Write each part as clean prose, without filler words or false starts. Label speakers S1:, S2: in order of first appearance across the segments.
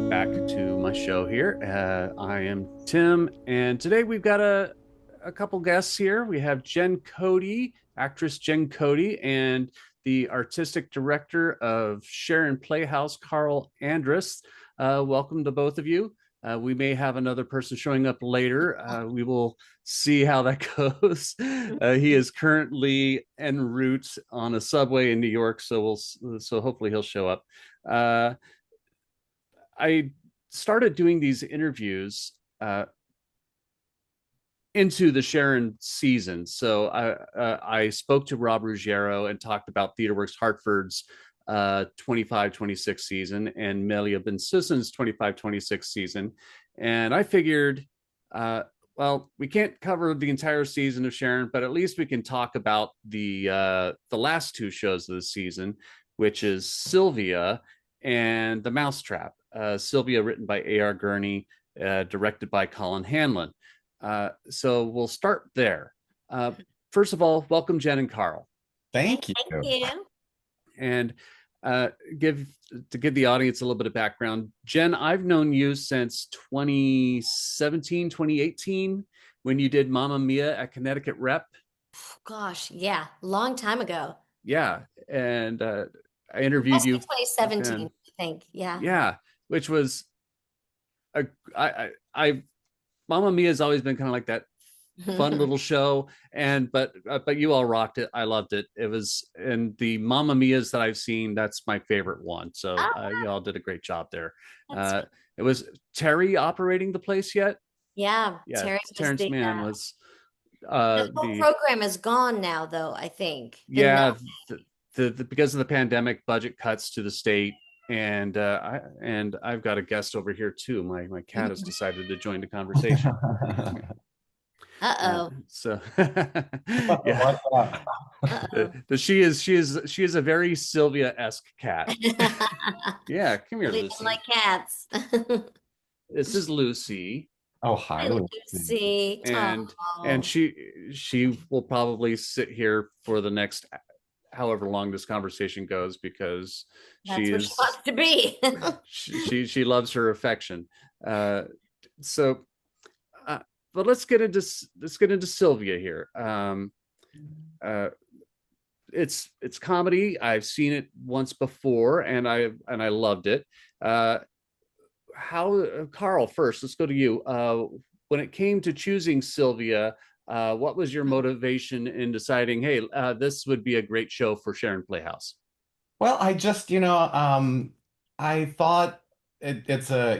S1: back to my show here. I am Tim, and today we've got a couple guests here. We have Jen Cody, actress Jen Cody, and the artistic director of Sharon Playhouse, Carl Andress. Welcome to both of you. We may have another person showing up later. We will see how that goes. He is currently en route on a subway in New York, so hopefully he'll show up. I started doing these interviews into the Sharon season. So I spoke to Rob Ruggiero and talked about TheaterWorks Hartford's 25-26 season and Melia Ben Sissen's 25-26 season. And I figured, well, we can't cover the entire season of Sharon, but at least we can talk about the last two shows of the season, which is Sylvia and the Mousetrap. Sylvia, written by A.R. Gurney, directed by Colin Hanlon. So we'll start there. First of all, welcome, Jen and Carl.
S2: Thank you.
S3: Thank you.
S1: And give the audience a little bit of background. Jen, I've known you since 2017, 2018, when you did Mamma Mia at Connecticut Rep.
S3: Gosh, yeah, long time ago.
S1: Yeah, and I interviewed
S3: Must be
S1: you
S3: 2017,
S1: then.
S3: I think. Yeah.
S1: Yeah, which was a I Mamma Mia has always been kind of like that fun little show, and but you all rocked it. I loved it. It was, and the Mamma Mias that I've seen, that's my favorite one. So
S3: Oh,
S1: you all did a great job there.
S3: that's
S1: It was Terry operating the place yet?
S3: yeah.
S1: Yeah,
S3: Terry was
S1: Terrence Mann was
S3: the whole
S1: the
S3: program is gone now, though, I think.
S1: yeah the because of the pandemic, budget cuts to the state. And I've got a guest over here too. My cat has decided to join the conversation.
S3: Uh-oh.
S1: So yeah,
S2: What's up?
S1: she is a very Sylvia-esque cat. Yeah, come here,
S3: Really don't
S1: Lucy.
S3: like cats.
S1: This is Lucy,
S2: Oh, hi,
S3: Hi,
S2: Lucy.
S3: Lucy.
S1: and
S3: Oh,
S1: she will probably sit here for the next however long this conversation goes, because
S3: that's
S1: she
S3: what she
S1: is
S3: wants to be.
S1: she loves her affection. Uh, so, but let's get into Sylvia here. Uh, it's comedy. I've seen it once before, and I loved it. Uh, how Carl, first, let's go to you. When it came to choosing Sylvia, what was your motivation in deciding, hey, this would be a great show for Sharon Playhouse?
S2: Well, I just, I thought it's a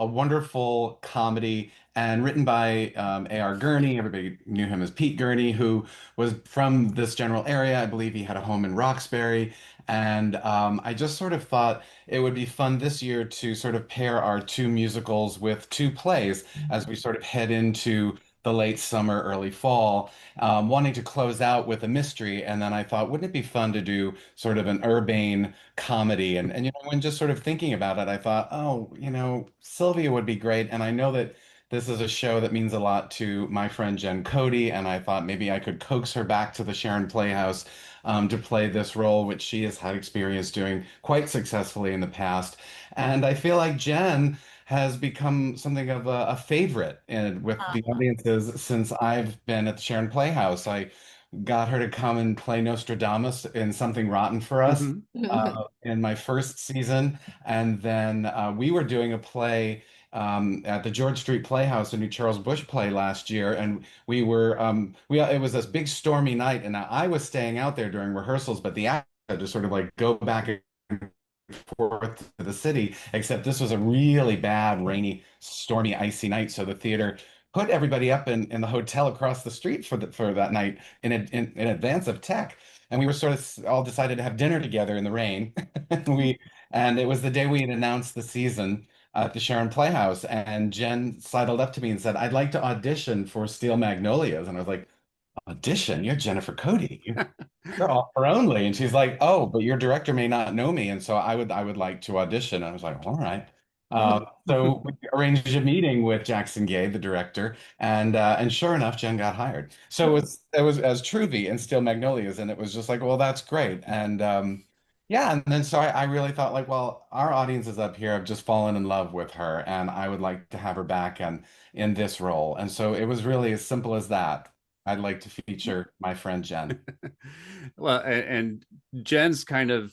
S2: wonderful comedy and written by A.R. Gurney. Everybody knew him as Pete Gurney, who was from this general area. I believe he had a home in Roxbury. And I just sort of thought it would be fun this year to sort of pair our two musicals with two plays as we sort of head into the late summer, early fall, wanting to close out with a mystery. And then I thought, wouldn't it be fun to do sort of an urbane comedy? And when just sort of thinking about it, I thought, oh, Sylvia would be great. And I know that this is a show that means a lot to my friend Jen Cody, and I thought maybe I could coax her back to the Sharon Playhouse to play this role, which she has had experience doing quite successfully in the past. And I feel like Jen has become something of a favorite with the audiences since I've been at the Sharon Playhouse. I got her to come and play Nostradamus in Something Rotten for us
S1: Mm-hmm.
S2: in my first season. And then we were doing a play at the George Street Playhouse, a new Charles Busch play last year. And we were, it was this big stormy night. And I was staying out there during rehearsals, but the actors had to sort of like go back and forth to the city, except this was a really bad, rainy, stormy, icy night. So the theater put everybody up in the hotel across the street for that night in advance of tech. And we were sort of all decided to have dinner together in the rain. And it was the day we had announced the season at the Sharon Playhouse. And Jen sidled up to me and said, "I'd like to audition for Steel Magnolias." And I was like, "Audition? You're Jennifer Cody. You're offer only." And she's like, "Oh, but your director may not know me, and so I would like to audition." And I was like, "All right." So we arranged a meeting with Jackson Gay, the director, and sure enough, Jen got hired. So it was as Truvy and Steel Magnolias, and it was just like, well, that's great. And Yeah, and then so I really thought like, well, our audiences up here have just fallen in love with her, and I would like to have her back and in this role. And so it was really as simple as that. I'd like to feature my friend Jen.
S1: Well, and Jen's kind of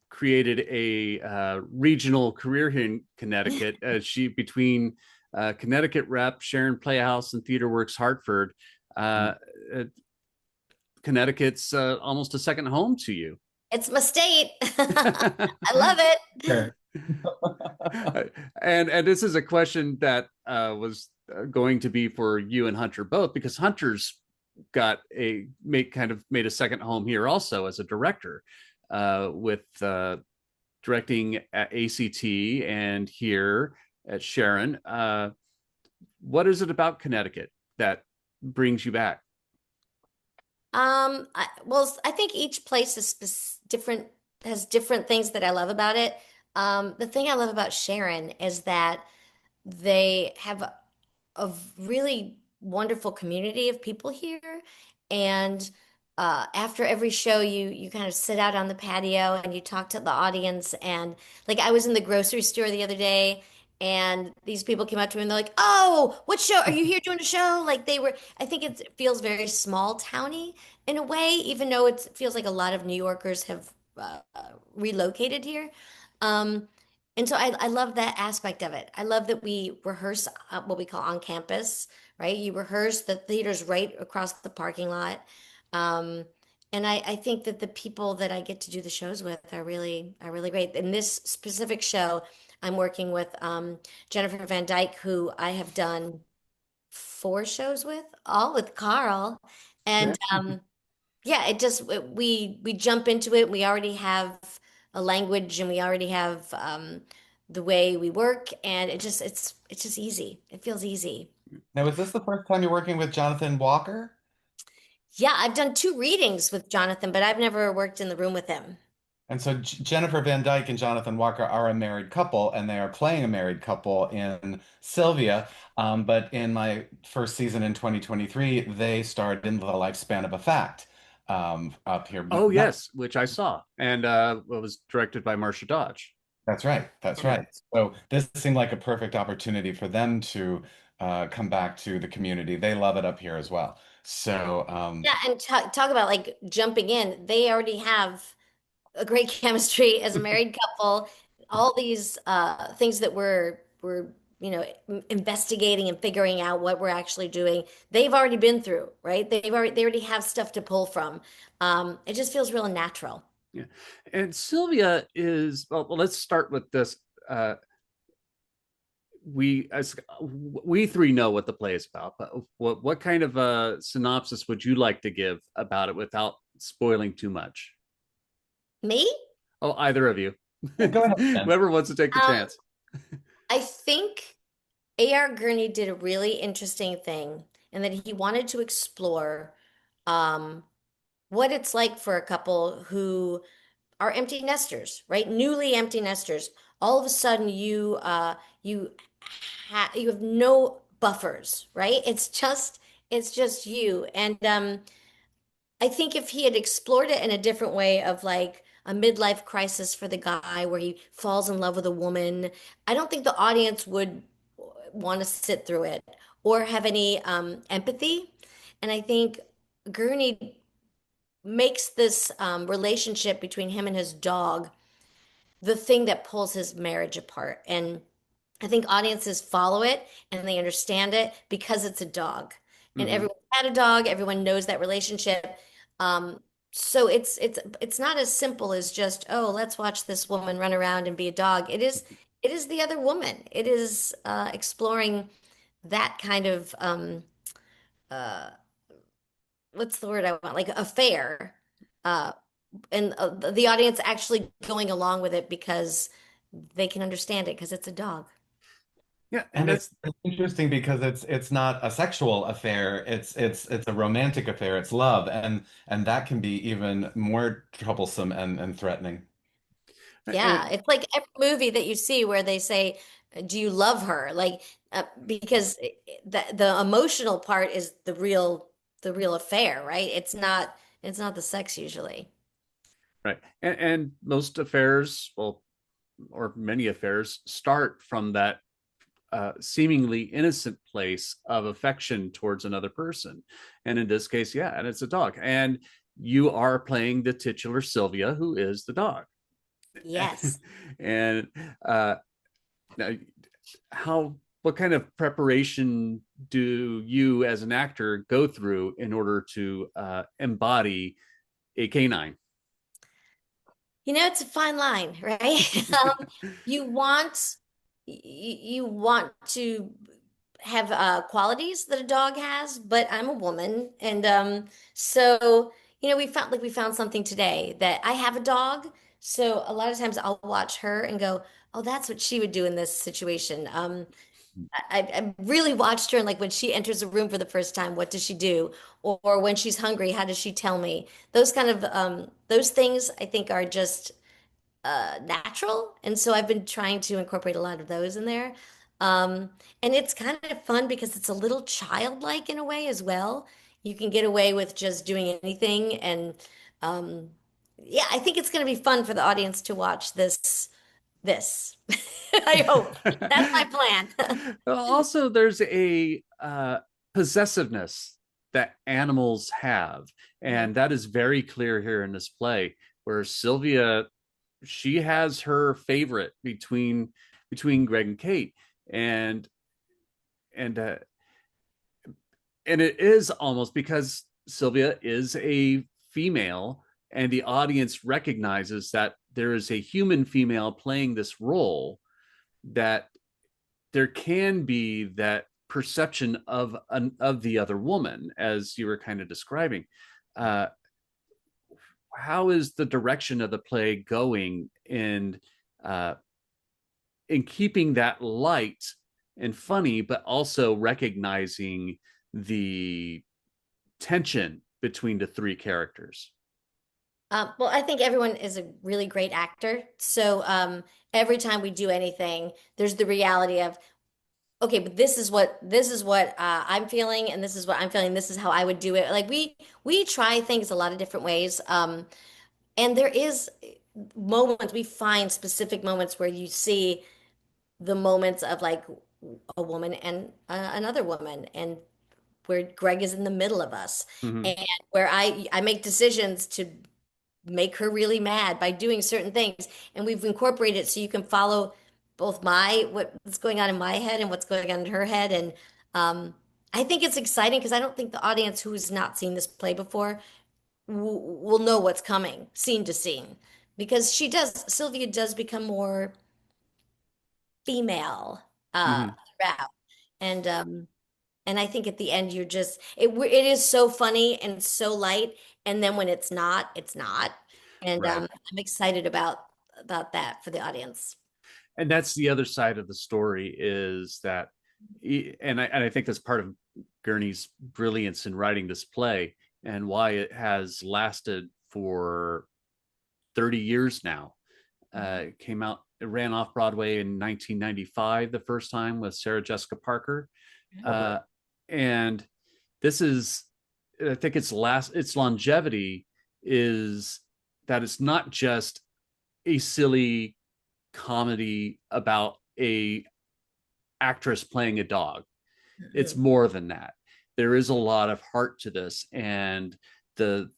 S1: created a regional career here in Connecticut. She between Connecticut rep Sharon Playhouse and TheaterWorks Hartford. Uh, uh, Connecticut's almost a second home to you.
S3: It's my state. I love it.
S2: Sure.
S1: And this is a question that was going to be for you and Hunter both, because Hunter's got a make kind of made a second home here also as a director, with directing at ACT and here at Sharon. What is it about Connecticut that brings you back?
S3: Well, I think each place is different, has different things that I love about it. The thing I love about Sharon is that they have a really wonderful community of people here. And after every show, you kind of sit out on the patio and you talk to the audience. And like I was in the grocery store the other day, and these people came up to me and they're like, "Oh, what show are you here doing a show?" Like they were. I think it feels very small towny in a way, even though it feels like a lot of New Yorkers have relocated here. Um, and so I love that aspect of it. I love that we rehearse what we call on campus, right? You rehearse, the theater's right across the parking lot. Um, and I think that the people that I get to do the shows with are really great. In this specific show, I'm working with Jennifer Van Dyke, who I have done 4 shows with, all with Carl. And yeah, we jump into it. We already have a language and we already have the way we work, and it's just easy. It feels easy.
S2: Now, is this the first time you're working with Jonathan Walker?
S3: Yeah, I've done 2 readings with Jonathan, but I've never worked in the room with him.
S2: And so Jennifer Van Dyke and Jonathan Walker are a married couple, and they are playing a married couple in Sylvia. But in my first season in 2023, they starred in The Lifespan of a Fact up here.
S1: Oh yes, which I saw, and it was directed by Marcia Dodge.
S2: That's right. That's
S1: Okay.
S2: right. So this seemed like a perfect opportunity for them to come back to the community. They love it up here as well. So
S3: Yeah, and talk about like jumping in. They already have a great chemistry as a married couple. All these things that we're investigating and figuring out what we're actually doing. They've already been through, right? They already have stuff to pull from. It just feels real natural.
S1: Yeah, and Sylvia is well. Let's start with this. Uh, we three know what the play is about, but what kind of a synopsis would you like to give about it without spoiling too much?
S3: Me?
S1: Oh, either of you,
S2: yeah, go ahead, Ben.
S1: whoever wants to take the
S3: Um,
S1: chance.
S3: I think A.R. Gurney did a really interesting thing in that he wanted to explore um, what it's like for a couple who are empty nesters, right? Newly empty nesters. All of a sudden, you have no buffers, right? It's just you. And I think if he had explored it in a different way of like a midlife crisis for the guy where he falls in love with a woman, I don't think the audience would want to sit through it or have any empathy. And I think Gurney makes this relationship between him and his dog the thing that pulls his marriage apart. And I think audiences follow it and they understand it because it's a dog. And
S1: Hmm.
S3: everyone had a dog, everyone knows that relationship. Um, so it's not as simple as just, oh, let's watch this woman run around and be a dog. It is the other woman. It is exploring that kind of uh, what's the word I want? Like affair. Uh, and the audience actually going along with it because they can understand it because it's a dog.
S1: Yeah, and
S2: And
S1: that's
S2: it's interesting because it's not a sexual affair. It's a romantic affair. It's love, and that can be even more troublesome and threatening.
S3: Yeah,
S1: and
S3: it's like every movie that you see where they say, "Do you love her?" Like because the emotional part is the real affair, right? It's not the sex usually.
S1: Right. And most affairs, well, or many affairs, start from that seemingly innocent place of affection towards another person. And in this case, yeah, and it's a dog. And you are playing the titular Sylvia, who is the dog.
S3: Yes.
S1: And uh, now, what kind of preparation do you as an actor go through in order to embody a canine?
S3: It's a fine line, right? You want you want to have qualities that a dog has, but I'm a woman, and so we found something today that I have a dog, so a lot of times I'll watch her and go, "Oh, that's what she would do in this situation." I really watched her, and like when she enters a room for the first time, what does she do? Or when she's hungry, how does she tell me? Those kind of those things I think are just natural. And so I've been trying to incorporate a lot of those in there. Um, and it's kind of fun because it's a little childlike in a way as well. You can get away with just doing anything. And um, yeah, I think it's going to be fun for the audience to watch this. I hope. That's my plan.
S1: Also, there's a possessiveness that animals have,
S3: Mhm.
S1: and that is very clear here in this play, where Sylvia, she has her favorite between Greg and Kate, and and uh, and it is almost because Sylvia is a female, and the audience recognizes that there is a human female playing this role, that there can be that perception of the other woman, as you were kind of describing. Uh, how is the direction of the play going uh, in keeping that light and funny, but also recognizing the tension between the three characters?
S3: Well, I think everyone is a really great actor. So every time we do anything, there's the reality of, okay, but this is what I'm feeling, and this is what I'm feeling. This is how I would do it. Like we try things a lot of different ways, and there is moments we find specific moments where you see the moments of like a woman and another woman, and where Greg is in the middle of us,
S1: Mm-hmm.
S3: and where I make decisions to make her really mad by doing certain things, and we've incorporated it so you can follow both my what's going on in my head and what's going on in her head. And I think it's exciting because I don't think the audience who's not seen this play before will know what's coming scene to scene, because Sylvia does become more female
S1: Mm-hmm.
S3: throughout. And um and I think at the end it is so funny and so light, and then when it's not, it's not. And
S1: Right.
S3: I'm excited about that for the audience.
S1: And that's the other side of the story, is that, and I think that's part of Gurney's brilliance in writing this play, and why it has lasted for 30 years now. It ran off Broadway in 1995 the first time with Sarah Jessica Parker. uh, and this is, I think its longevity is that it's not just a silly comedy about a actress playing a dog. It's
S3: Mhm.
S1: more than that. There is a lot of heart to this, and the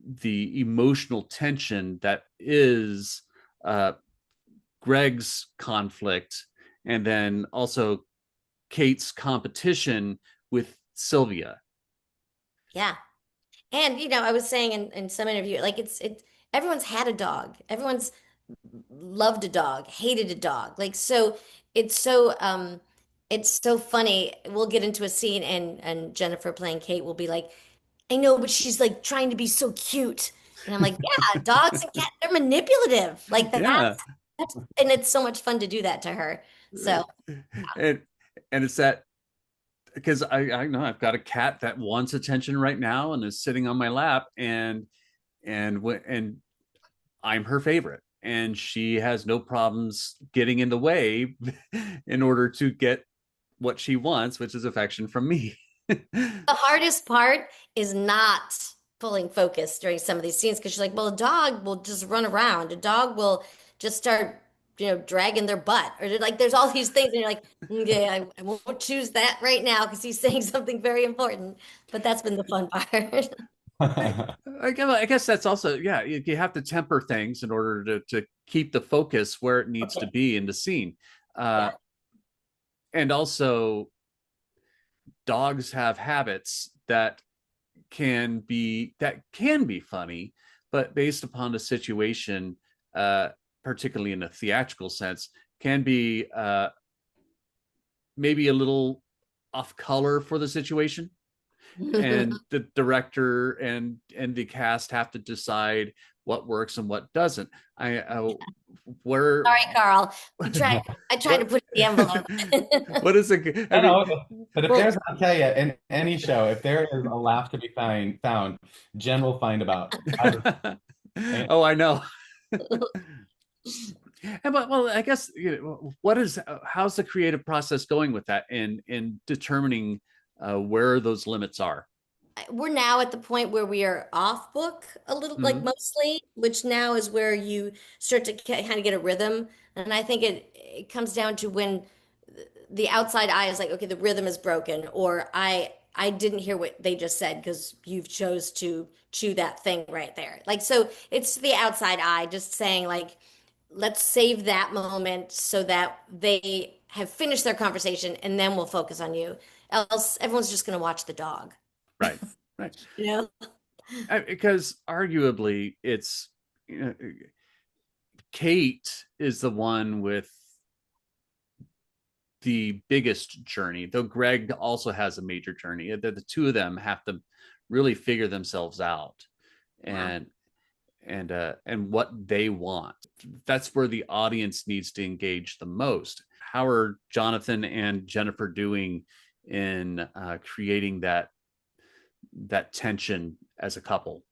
S1: the emotional tension that is uh, Greg's conflict, and then also Kate's competition with Sylvia.
S3: Yeah. And I was saying in some interview, like everyone's had a dog. Everyone's loved a dog, hated a dog. Like so it's so funny. We'll get into a scene, and Jennifer playing Kate will be like, I know, but she's like trying to be so cute. And I'm like, yeah, dogs and cats, they're manipulative. Like
S1: Yeah.
S3: that's and it's so much fun to do that to her. So
S1: and and it's that, because I know I've got a cat that wants attention right now and is sitting on my lap, and I'm her favorite, and she has no problems getting in the way in order to get what she wants, which is affection from me.
S3: the hardest part is not pulling focus during some of these scenes because she's like, well, a dog will just run around. A dog will just start, dragging their butt. Or like, there's all these things, and you're like, okay, I won't choose that right now because he's saying something very important. But that's been the fun part.
S1: I guess that's also, yeah, you have to temper things in order to keep the focus where it needs to
S3: Okay.
S1: be in the scene. Uh,
S3: Yeah.
S1: and also, dogs have habits that can be funny, but based upon the situation, uh, particularly in a theatrical sense, can be maybe a little off color for the situation. And the director and the cast have to decide what works and what doesn't. I where
S3: Sorry, Carl. We try. I try to
S1: what
S3: put the envelope.
S1: what is it? I
S2: I
S1: mean,
S2: know, but if there's,
S3: Well,
S2: I'll tell you, in any show, if there is a laugh to be found, Jen will find about.
S1: oh, I know. But well, I guess what is how's the creative process going with that in determining where those limits are?
S3: we're now at the point where we are off book a little, like
S1: Mhm.
S3: mostly, which now is where you start to kind of get a rhythm. And I think it comes down to when the outside eye is like, okay, the rhythm is broken, or I didn't hear what they just said because you've chose to chew that thing right there. Like, so it's the outside eye just saying like, let's save that moment so that they have finished their conversation and then we'll focus on you. Else everyone's just going to watch the dog.
S1: Right, right.
S3: You know?
S1: Because arguably, it's you know, Kate is the one with the biggest journey, though Greg also has a major journey. The two of them have to really figure themselves out
S3: Yeah.
S1: and and what they want. That's where the audience needs to engage the most. How are Jonathan and Jennifer doing in creating that tension as a couple?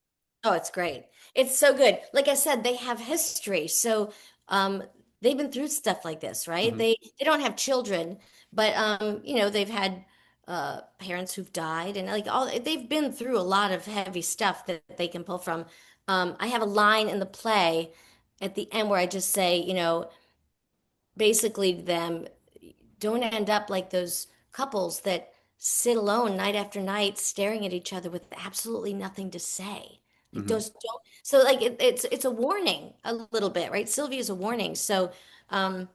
S3: Oh, it's great. It's so good. Like I said, they have history. So um they've been through stuff like this, right?
S1: Mm-hmm.
S3: They don't have children, but they've had parents who've died and like all they've been through a lot of heavy stuff that they can pull from. I have a line in the play at the end where I just say, basically them don't end up like those couples that sit alone night after night staring at each other with absolutely nothing to say. Like
S1: Mm-hmm.
S3: those don't, so like it's a warning a little bit, right? Sylvia is a warning. So um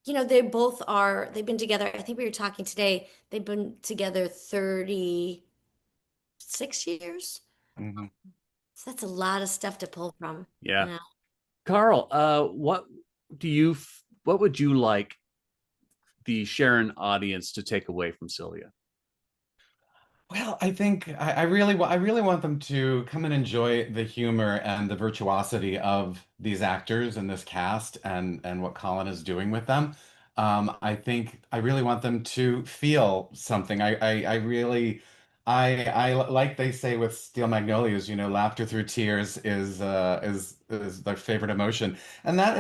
S3: they've been together. I think we were talking today, they've been together 36 years.
S2: Mhm.
S3: So that's a lot of stuff to pull from, you
S1: Yeah.
S3: know.
S1: Carl, what would you like the Sharon audience to take away from Sylvia?
S2: Well, I think I really want them to come and enjoy the humor and the virtuosity of these actors and this cast and what Colin is doing with them. I think I really want them to feel something. I really I like they say with Steel Magnolias, laughter through tears is their favorite emotion, and that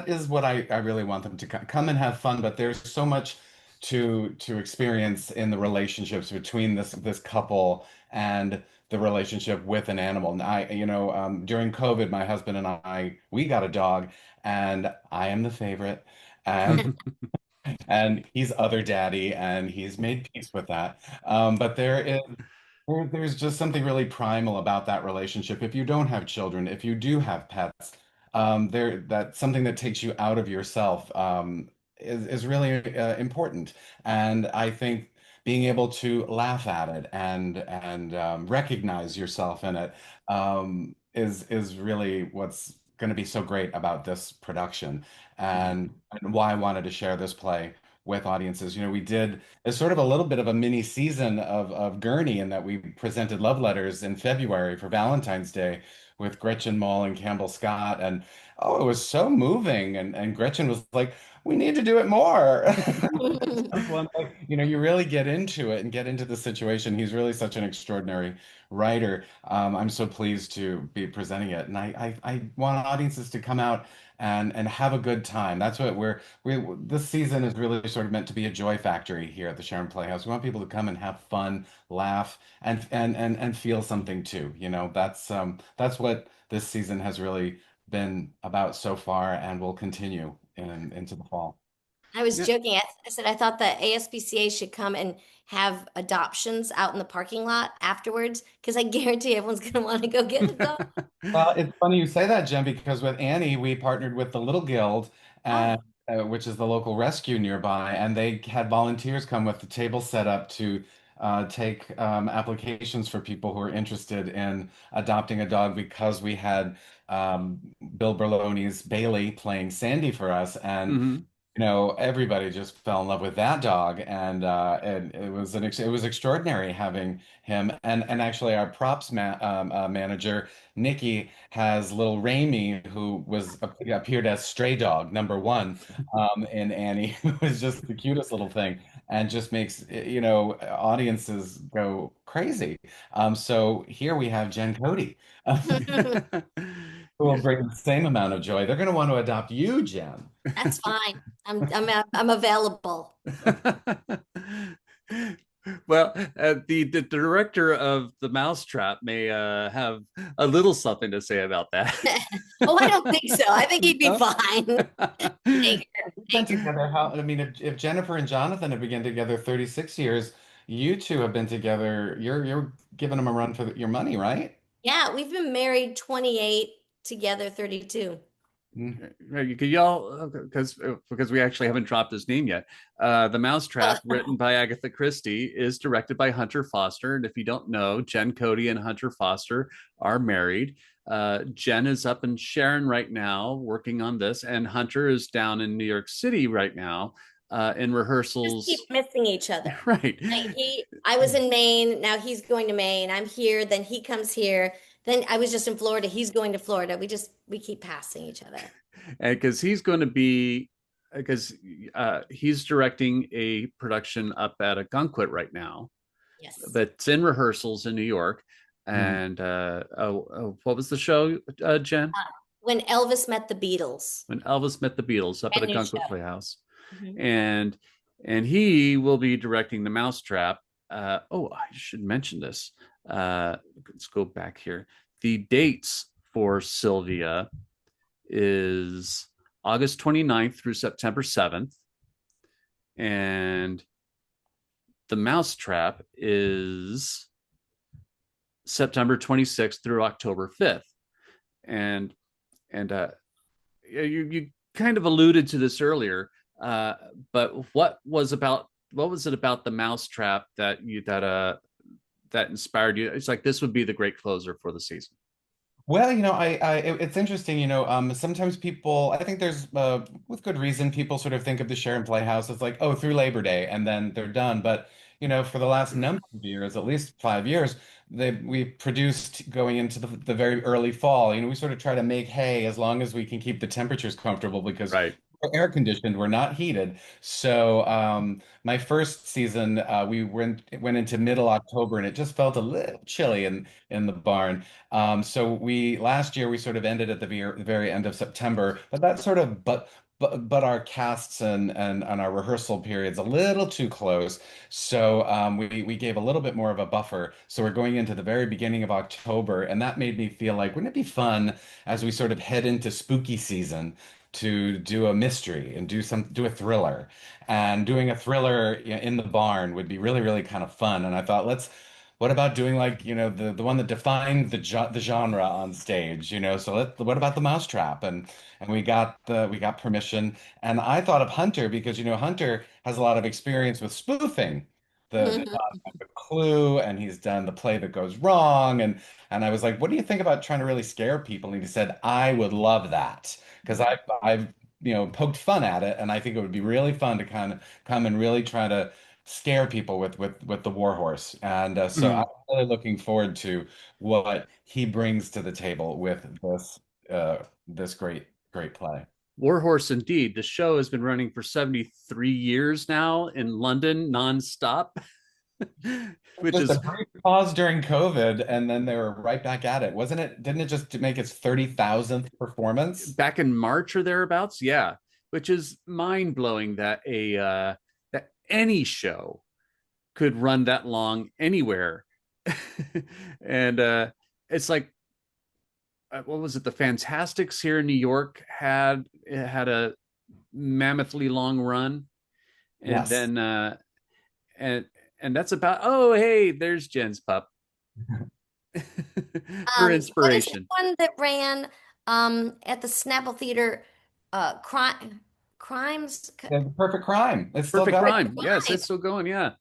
S2: is what I really want them to come and have fun. But there's so much to experience in the relationships between this couple and the relationship with an animal. And during COVID, my husband and we got a dog, and I am the favorite, and and he's other daddy, and he's made peace with that. But there's just something really primal about that relationship. If you don't have children, if you do have pets, that's something that takes you out of yourself, is really important. And I think being able to laugh at it and recognize yourself in it is really what's going to be so great about this production, and why I wanted to share this play with audiences. We did it's sort of a little bit of a mini season of Gurney in that we presented love letters in February for Valentine's Day with Gretchen Mol and Campbell Scott. And oh, it was so moving. And Gretchen was like, we need to do it more. One, like, you really get into it and get into the situation. He's really such an extraordinary writer. I'm so pleased to be presenting it. And I want audiences to come out and have a good time. That's what we this season is really sort of meant to be a joy factory here at the Sharon Playhouse. We want people to come and have fun, laugh, and feel something too. That's what this season has really been about so far, and will continue into the fall.
S3: I was
S1: Yeah.
S3: joking. I said I thought the ASPCA should come and have adoptions out in the parking lot afterwards because I guarantee everyone's going to want to go get a dog.
S2: Well, it's funny you say that, Jim, because with Annie, we partnered with the Little Guild,
S3: Oh,
S2: and which is the local rescue nearby, and they had volunteers come with the table set up to take applications for people who are interested in adopting a dog because we had Bill Berloni's Bailey playing Sandy for us, and
S1: Hmm.
S2: everybody just fell in love with that dog, and it was extraordinary having him. And actually, our props manager Nikki has little Raimi, who appeared as Stray Dog #1 in Annie, who was just the cutest little thing, and just makes audiences go crazy. So here we have Jen Cody, who will bring the same amount of joy. They're going to want to adopt you, Jen.
S3: that's fine. I'm available.
S1: Well, the director of the Mousetrap may have a little something to say about that.
S3: Oh, I don't think so. I think he'd be
S1: No?
S3: fine. Anger,
S2: Been
S3: anger.
S2: together how I mean if Jennifer and Jonathan have been together 36 years, you two have been together, you're giving them a run for your money, right?
S3: Yeah, we've been married 28, together 32.
S2: Mm.
S1: Y'all, because we actually haven't dropped his name yet. The Mousetrap, written by Agatha Christie, is directed by Hunter Foster. And if you don't know, Jen Cody and Hunter Foster are married. Jen is up in Sharon right now working on this, and Hunter is down in New York City right now in
S3: Just keep
S1: rehearsals.
S3: missing each other.
S1: Right.
S3: I was in Maine, now he's going to Maine. I'm here, then he comes here. Then I was just in Florida, he's going to Florida. We keep passing each other.
S1: And because he's going to be, because he's directing a production up at a Gunquit right now
S3: Yes.
S1: that's in rehearsals in New York.
S2: Mhm.
S1: And what was the show, Jen?
S3: When Elvis met the Beatles.
S1: When Elvis Met the Beatles up at a
S3: Brand new show.
S1: Gunquit Playhouse,
S3: Mhm.
S1: and he will be directing The Mousetrap. I should mention this. Let's go back here. The dates for Sylvia is August 29th through September 7th, and The Mousetrap is September 26th through October 5th. And you kind of alluded to this earlier, but what was it about The Mousetrap that inspired you? It's like this would be the great closer for the season.
S2: Well, it's interesting, sometimes people, I think there's, with good reason, people sort of think of the Sharon Playhouse as like, oh, through Labor Day, and then they're done. But, for the last number of years, at least 5 years, we produced going into the very early fall. We sort of try to make hay as long as we can keep the temperatures comfortable because
S1: Right.
S2: we're air conditioned, we're not heated. So, my first season, we went into middle October, and it just felt a little chilly in the barn. So we last year we sort of ended at the very end of September, but that sort of but our casts and our rehearsal periods a little too close. So we gave a little bit more of a buffer. So we're going into the very beginning of October, and that made me feel like wouldn't it be fun as we sort of head into spooky season to do a mystery and do a thriller. And doing a thriller in the barn would be really, really kind of fun. And I thought, what about doing like, the one that defined the genre on stage, So what about the Mousetrap? And we got permission. And I thought of Hunter because, Hunter has a lot of experience with spoofing the Clue, and he's done The Play That Goes Wrong, and I was like, what do you think about trying to really scare people? And he said, I would love that because I've poked fun at it, and I think it would be really fun to kind of come and really try to scare people with the Warhorse. And so I'm
S1: Mm.
S2: really looking forward to what he brings to the table with this great play.
S1: Warhorse, indeed. The show has been running for 73 years now in London nonstop. which
S2: Just a
S1: is
S2: brief pause during COVID, and then they were right back at it, wasn't it? Didn't it just make its 30,000th performance?
S1: back in March or thereabouts. Yeah, which is mind blowing that a that any show could run that long anywhere, and it's like what was it? The Fantastics here in New York had a mammothly long run, and
S2: Yes.
S1: then and and that's about. Oh, hey, there's Jen's pup for
S3: What is the
S1: inspiration.
S3: one that ran at the Snapple Theater? Crimes.
S2: Yeah, the perfect crime. It's still
S1: Perfect
S2: going.
S1: Crime. Yes,
S3: Crime.
S1: it's still going. Yeah,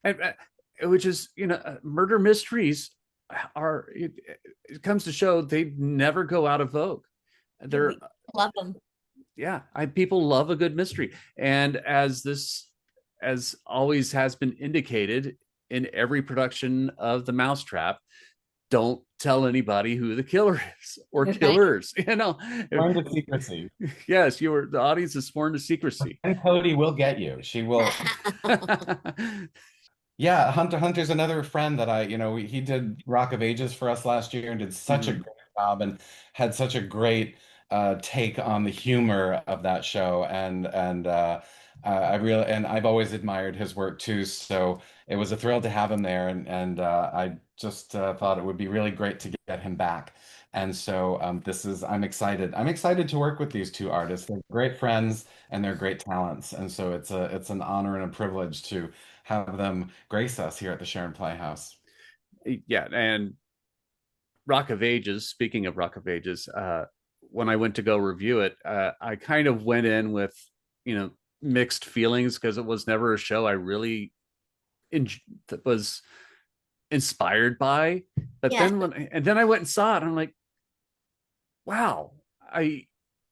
S1: and, which is murder mysteries are it comes to show they never go out of vogue. They're
S3: We love them.
S1: yeah, people love a good mystery, and as always has been indicated in every production of the Mousetrap, don't tell anybody who the killer is or
S3: Okay.
S1: killers.
S2: Learn to secrecy.
S1: Yes, the audience is sworn to secrecy.
S2: And Cody will get you. She will. Yeah, Hunter's another friend that he did Rock of Ages for us last year and did such a
S1: Mhm.
S2: great job and had such a great take on the humor of that show. And I've always admired his work too. So it was a thrill to have him there, and I just thought it would be really great to get him back. And so I'm excited. I'm excited to work with these two artists. They're great friends and they're great talents. And so it's an honor and a privilege to have them grace us here at the Sharon Playhouse.
S1: Yeah, and Rock of Ages. Speaking of Rock of Ages, when I went to go review it, I kind of went in with you know mixed feelings because it was never a show I really in, was inspired by. But
S3: Yeah.
S1: then I went and saw it, and I'm like, wow, I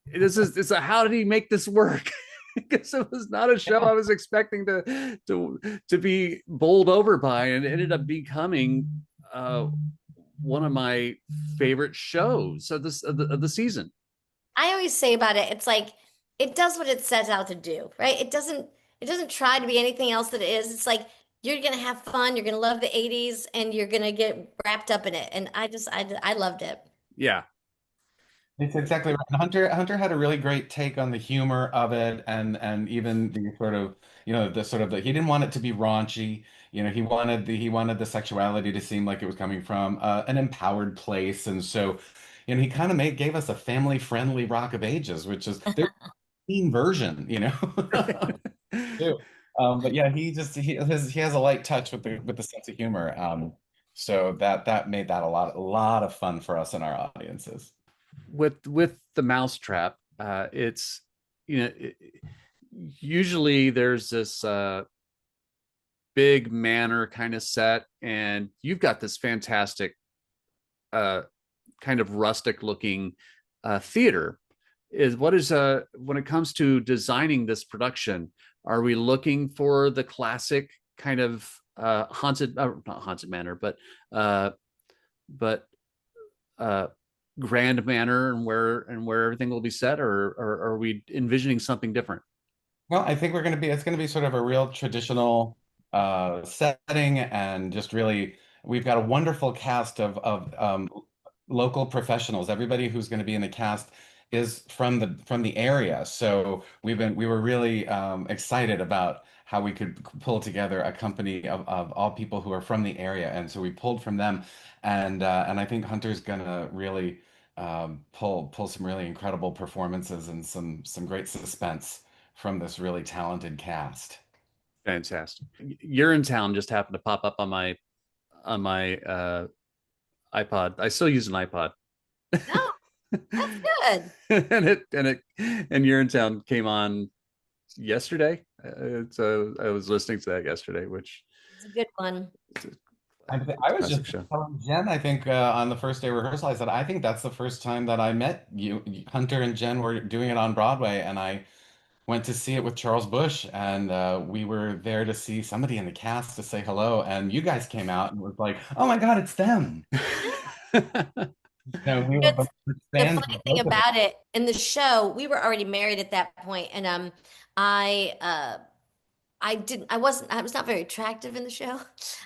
S1: this is how did he make this work? Because it was not a show I was expecting to be bowled over by, and it ended up becoming one of my favorite shows of the season.
S3: I always say about it, it's like it does what it sets out to do, right? It doesn't try to be anything else that it is. It's like you're gonna have fun, you're gonna love the 80s, and you're gonna get wrapped up in it. And I loved it.
S1: Yeah,
S2: It's exactly right. And Hunter had a really great take on the humor of it and even the sort of, he didn't want it to be raunchy. He wanted the sexuality to seem like it was coming from an empowered place. And so, he kind of made gave us a family-friendly Rock of Ages, which is their teen version. Too. But yeah, he has a light touch with the sense of humor. So that made that a lot of fun for us and our audiences.
S1: with the Mousetrap, it's you know it, usually there's this big manor kind of set, and you've got this fantastic uh, kind of rustic looking theater. Is what is when it comes to designing this production, are we looking for the classic kind of haunted not haunted manor uh but uh grand manor and where everything will be set, or are we envisioning something different?
S2: Well, I think it's gonna be sort of a real traditional setting and just really we've got a wonderful cast of local professionals. Everybody who's going to be in the cast is from the area. So we were really excited about how we could pull together a company of all people who are from the area. And so we pulled from them and I think Hunter's gonna really pull some really incredible performances and some great suspense from this really talented cast.
S1: Fantastic. You're in town just happened to pop up on my iPod. I still use an iPod.
S3: Oh, that's good.
S1: And you're in town came on yesterday. So I was listening to that yesterday, which
S3: It's a good one.
S1: is a
S2: I was just
S1: classic show.
S2: telling Jen, I think on the first day of rehearsal, I said, I think that's the first time that I met you. Hunter and Jen were doing it on Broadway, and I went to see it with Charles Bush, and we were there to see somebody in the cast to say hello, and you guys came out and was like, oh my God, it's them. We were
S3: It's
S2: both
S3: the
S2: fans
S3: funny
S2: of
S3: thing
S2: both of them.
S3: about it in the show, we were already married at that point, and I I was not very attractive in the show.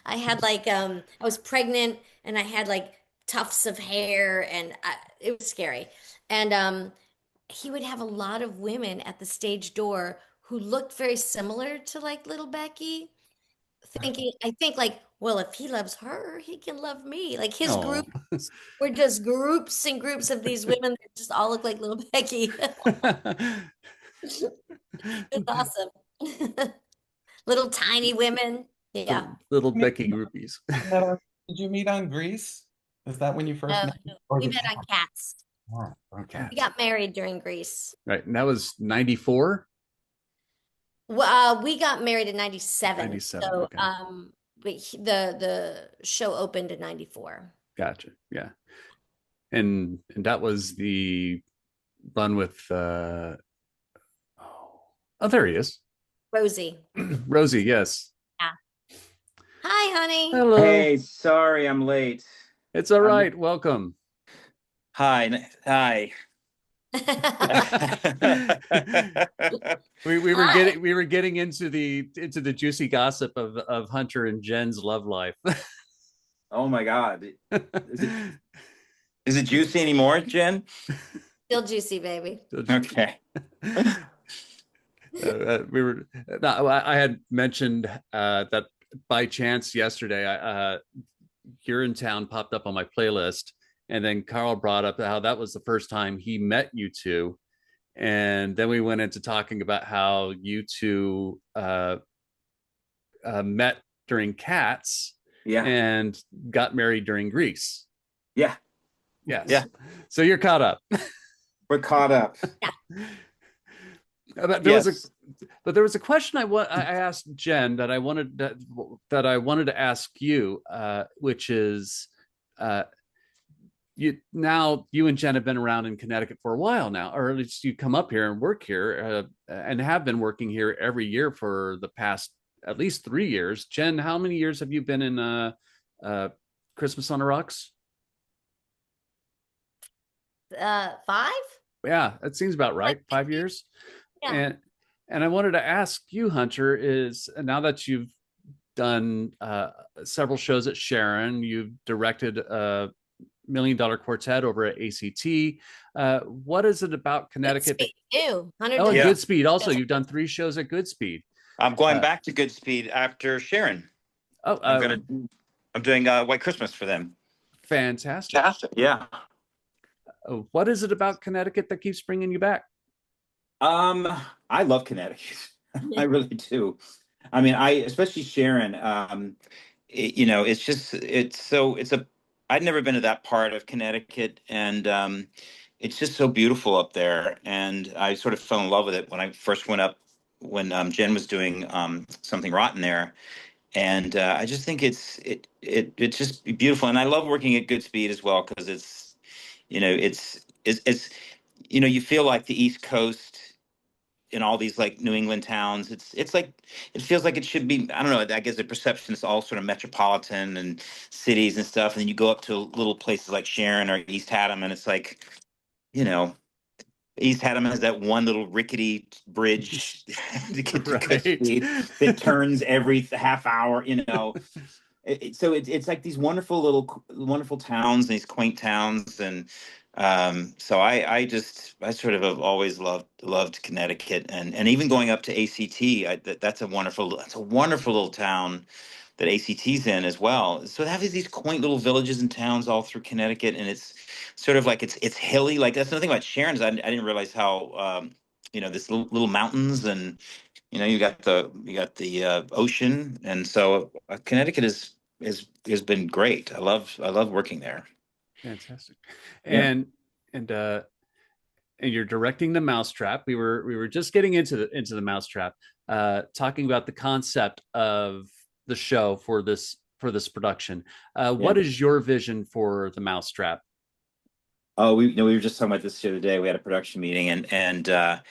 S3: I had like I was pregnant and I had like tufts of hair and it was scary. And he would have a lot of women at the stage door who looked very similar to like little Becky, thinking, I think like, well, if he loves her, he can love me. Like his
S1: Oh,
S3: group were just groups and groups of these women that just all look like little Becky. It's awesome. Little tiny women. Yeah.
S1: little
S2: Did
S1: Becky groupies.
S2: you meet on Grease? Is that when you first
S3: No,
S2: met? Or
S3: we
S2: was
S3: met on Cats.
S2: okay.
S3: We got married during Grease.
S1: Right. And that was 94,
S3: Well, we got married in 97.
S1: 97.
S3: So,
S1: Okay.
S3: but the show opened in 94.
S1: Gotcha. Yeah. And that was the one with oh, there he is.
S3: Rosie.
S1: Rosie, yes.
S3: Yeah. Hi, honey.
S1: Hello.
S4: Hey, sorry I'm late.
S1: It's all
S4: I'm
S1: right. Welcome.
S4: hi.
S3: Hi.
S1: We were getting into the juicy gossip of Hunter and Jen's love life.
S4: Oh my God. Is it juicy anymore, Jen?
S3: Still juicy, baby.
S4: Okay.
S1: We were no, I had mentioned that by chance yesterday Here in Town popped up on my playlist, and then Carl brought up how that was the first time he met you two, and then we went into talking about how you two met during Cats
S4: Yeah.
S1: and got married during Grease.
S4: Yeah.
S1: Yes.
S4: Yeah.
S1: So you're caught up.
S4: We're caught up.
S1: But there was a question I asked Jen that I wanted to ask you, which is, you and Jen have been around in Connecticut for a while now, or at least you come up here and work here, and have been working here every year for the past at least 3 years. Jen, how many years have you been in Christmas on the Rocks?
S3: 5?
S1: Yeah, that seems about right. 5 years.
S3: Yeah.
S1: And I wanted to ask you, Hunter, is now that you've done several shows at Sharon, you've directed a $1 Million Quartet over at ACT. What is it about Connecticut?
S3: Ew. 100
S1: Oh, and
S4: Yeah.
S1: Goodspeed also. You've done 3 shows at Goodspeed.
S4: I'm going
S1: Uh,
S4: back to Goodspeed after Sharon.
S1: Oh,
S4: I'm doing White Christmas for them.
S1: fantastic.
S4: Yeah.
S1: What is it about Connecticut that keeps bringing you back?
S4: I love Connecticut. I really do. I mean, especially Sharon. It's just I'd never been to that part of Connecticut, and it's just so beautiful up there. And I sort of fell in love with it when I first went up when Jen was doing Something Rotten there, and I just think it's just beautiful. And I love working at Goodspeed as well because it's you feel like the East Coast in all these like New England towns. It's like it feels like it should be. I don't know. I guess the perception is all sort of metropolitan and cities and stuff, and then you go up to little places like Sharon or East Haddam, and it's like, you know, East Haddam has that one little rickety bridge to get to
S1: Right.
S4: Goodspeed that turns every half hour. So it's like these wonderful towns, these quaint towns, and so I sort of have always loved Connecticut, and even going up to ACT, that's a wonderful little town that ACT's in as well. So they have these quaint little villages and towns all through Connecticut, and it's sort of like it's hilly. Like that's another thing about Sharon's. I didn't realize how this little mountains, and you got the ocean, and so Connecticut has been great. I love working there.
S1: Fantastic.
S4: Yeah.
S1: And you're directing the Mousetrap. We were just getting into the Mousetrap, talking about the concept of the show for this production. What is your vision for the Mousetrap?
S4: Oh, we were just talking about this the other day. We had a production meeting, and I've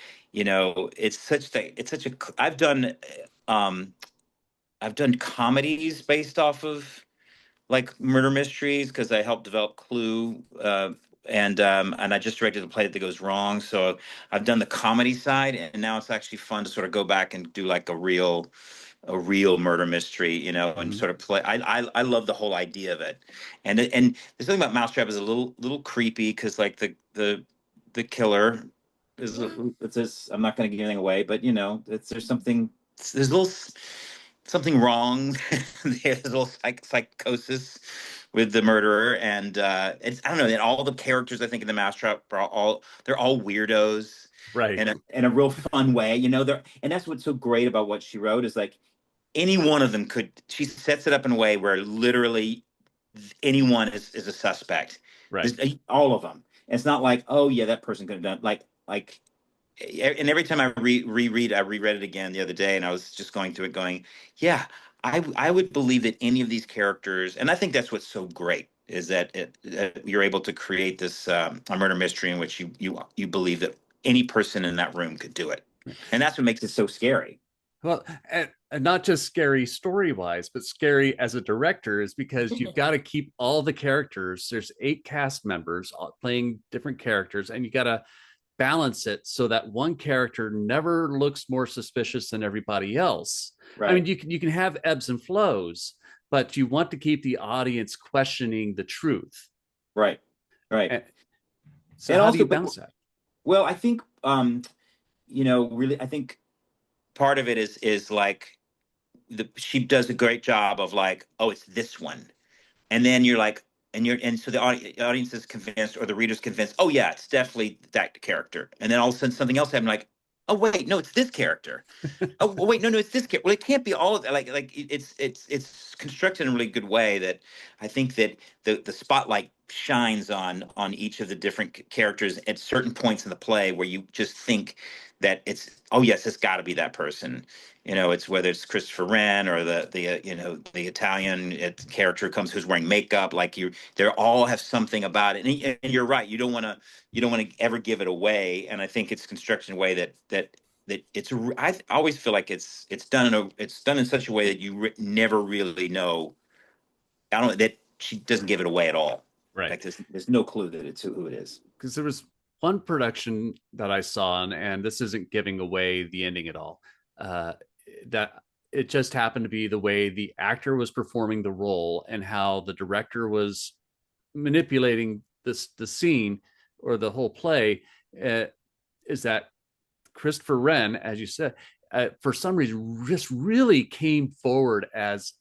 S4: done comedies based off of like murder mysteries because I helped develop Clue and I just directed a play that goes wrong. So I've done the comedy side, and now it's actually fun to sort of go back and do like a real murder mystery, and
S1: Mhm.
S4: sort of play. I love the whole idea of it, and there's something about Mousetrap is a little creepy because like the killer is
S3: Yeah.
S4: it's this. I'm not going to give anything away, but there's a little something wrong. There's a little psychosis with the murderer, and it's I don't know. And all the characters I think in the Mousetrap are they're all weirdos
S1: Right.
S4: in a real fun way. They're and that's what's so great about what she wrote is like any one of them could. She sets it up in a way where literally anyone is a suspect.
S1: Right.
S4: All of them. It's not like, oh yeah, that person could have done like and every time I reread, I reread it again the other day, and I was just going through it, going, yeah, I would believe that any of these characters, and I think that's what's so great is that you're able to create this a murder mystery in which you believe that any person in that room could do it, and that's what makes it so scary.
S1: Well, and not just scary story wise, but scary as a director is because you've got to keep all the characters. There's 8 cast members playing different characters, and you got to balance it so that one character never looks more suspicious than everybody else. I mean,
S4: Right,
S1: you can have ebbs and flows, but you want to keep the audience questioning the truth.
S4: right, right.
S1: And so
S4: And
S1: how do
S4: also,
S1: you
S4: but
S1: balance that?
S4: well, I think really, I think part of it is like she does a great job of like, oh, it's this one, and then you're like, and so the audience is convinced, or the reader's convinced, oh yeah, it's definitely that character, and then all of a sudden something else happened, like, oh wait, no, it's this character. Oh well, wait, no, it's this character. Well, it can't be all of that. Like it's constructed in a really good way that I think that the spotlight shines on each of the different characters at certain points in the play where you just think that it's, oh yes, it's got to be that person. It's whether it's Christopher Wren or the Italian character comes who's wearing makeup. Like they all have something about it, and you're right. You don't want to ever give it away, and I think it's constructed in a way that I always feel like it's done in such a way that you never really know. I don't that she doesn't give it away at all.
S1: Right.
S4: Like there's no clue that it's who it is.
S1: Because there was one production that I saw, and this isn't giving away the ending at all, uh, that it just happened to be the way the actor was performing the role and how the director was manipulating the scene or the whole play, uh, is that Christopher Wren, as you said, for some reason, just really came forward as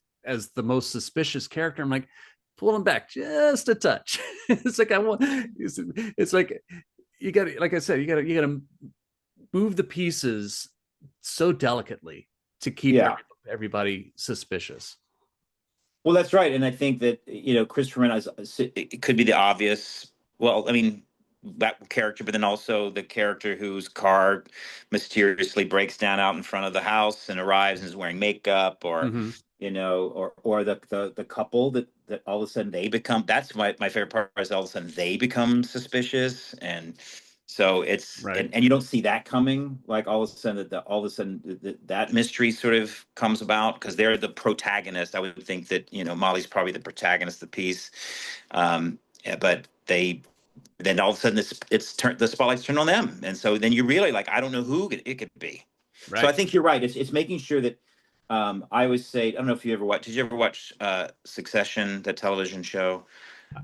S1: the most suspicious character. I'm like, pull him back just a touch. It's like it's like you got to, like I said, you got to move the pieces so delicately to keep
S4: Yeah.
S1: everybody suspicious.
S4: Well, that's right, and I think that Christopher Wren it could be the obvious. Well, I mean that character, but then also the character whose car mysteriously breaks down out in front of the house and arrives and is wearing makeup, or
S1: Mm-hmm.
S4: or the couple that all of a sudden they become. That's my favorite part is all of a sudden they become suspicious, and so it's
S1: Right.
S4: and you don't see that coming. Like all of a sudden that mystery sort of comes about because they're the protagonist. I would think that Molly's probably the protagonist of the piece, yeah, but then all of a sudden the spotlight's turned on them, and so then you really like I don't know who it could be. So I
S1: Right.
S4: think you're right. It's making sure that I always say I don't know if you ever watch. Did you ever watch Succession, the television show?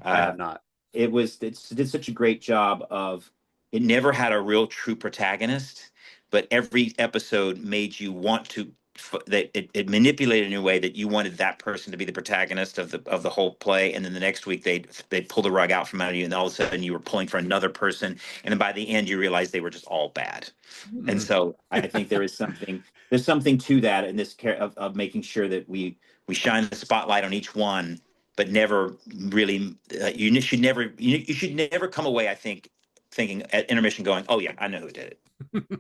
S1: I
S4: Uh,
S1: have not.
S4: it did such a great job of it never had a real true protagonist, but every episode made you want to that it manipulated in a way that you wanted that person to be the protagonist of the whole play, and then the next week they'd pull the rug out from under you, and all of a sudden you were pulling for another person, and then by the end you realized they were just all bad. And
S1: Mm.
S4: so I think there's something to that in this care of making sure that we shine the spotlight on each one, but never really. You should never come away, I think, thinking at intermission going, "Oh yeah, I know who did it."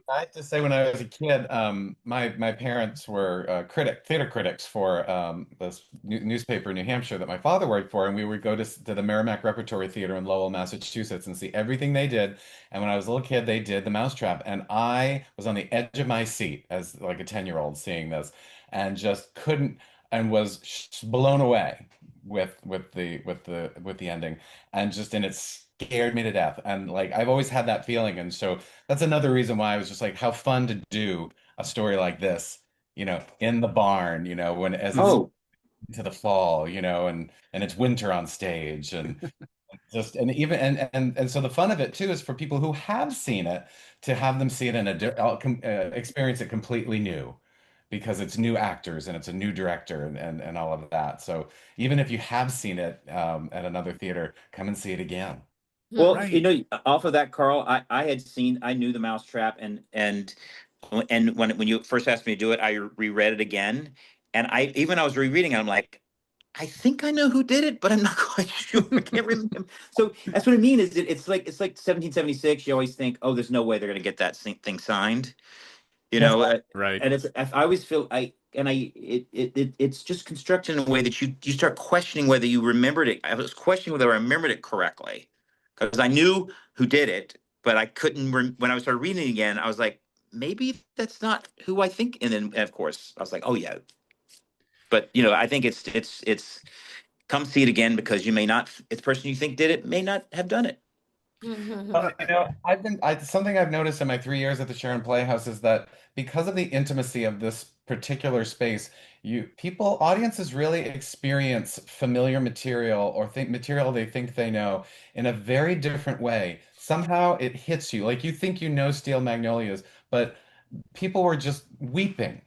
S2: I have to say, when I was a kid, my parents were theater critics for this newspaper in New Hampshire that my father worked for, and we would go to the Merrimack Repertory Theater in Lowell, Massachusetts, and see everything they did. And when I was a little kid, they did The Mousetrap, and I was on the edge of my seat as like a 10-year-old seeing this, and just couldn't, and was blown away with the ending, and just in its scared me to death. And like I've always had that feeling. And so that's another reason why I was just like, how fun to do a story like this, in the barn, when as it's
S4: Oh,
S2: into the fall, and it's winter on stage and just and even and so the fun of it too is for people who have seen it to have them see it in experience it completely new because it's new actors and it's a new director and all of that. So even if you have seen it at another theater, come and see it again.
S4: well,
S1: Right.
S4: off of that, Carl, I knew the Mousetrap, and when you first asked me to do it, I reread it again, and I was rereading it, I'm like, I think I know who did it, but I'm not quite sure. I can't remember. So that's what I mean. Is it's like 1776. You always think, oh, there's no way they're going to get that thing signed. You
S2: Yes.
S4: know,
S1: Right.
S4: and I always feel it's just constructed in a way that you start questioning whether you remembered it. I was questioning whether I remembered it correctly because I knew who did it, but I couldn't. When I started reading it again, I was like, maybe that's not who I think. And then, of course, I was like, oh yeah. But I think it's come see it again because you may not. It's the person you think did it may not have done it.
S1: Uh,
S2: Something I've noticed in my 3 years at the Sharon Playhouse is that because of the intimacy of this particular space, audiences really experience familiar material or think material they think they know in a very different way. Somehow it hits you. Like you think you know Steel Magnolias, but people were just weeping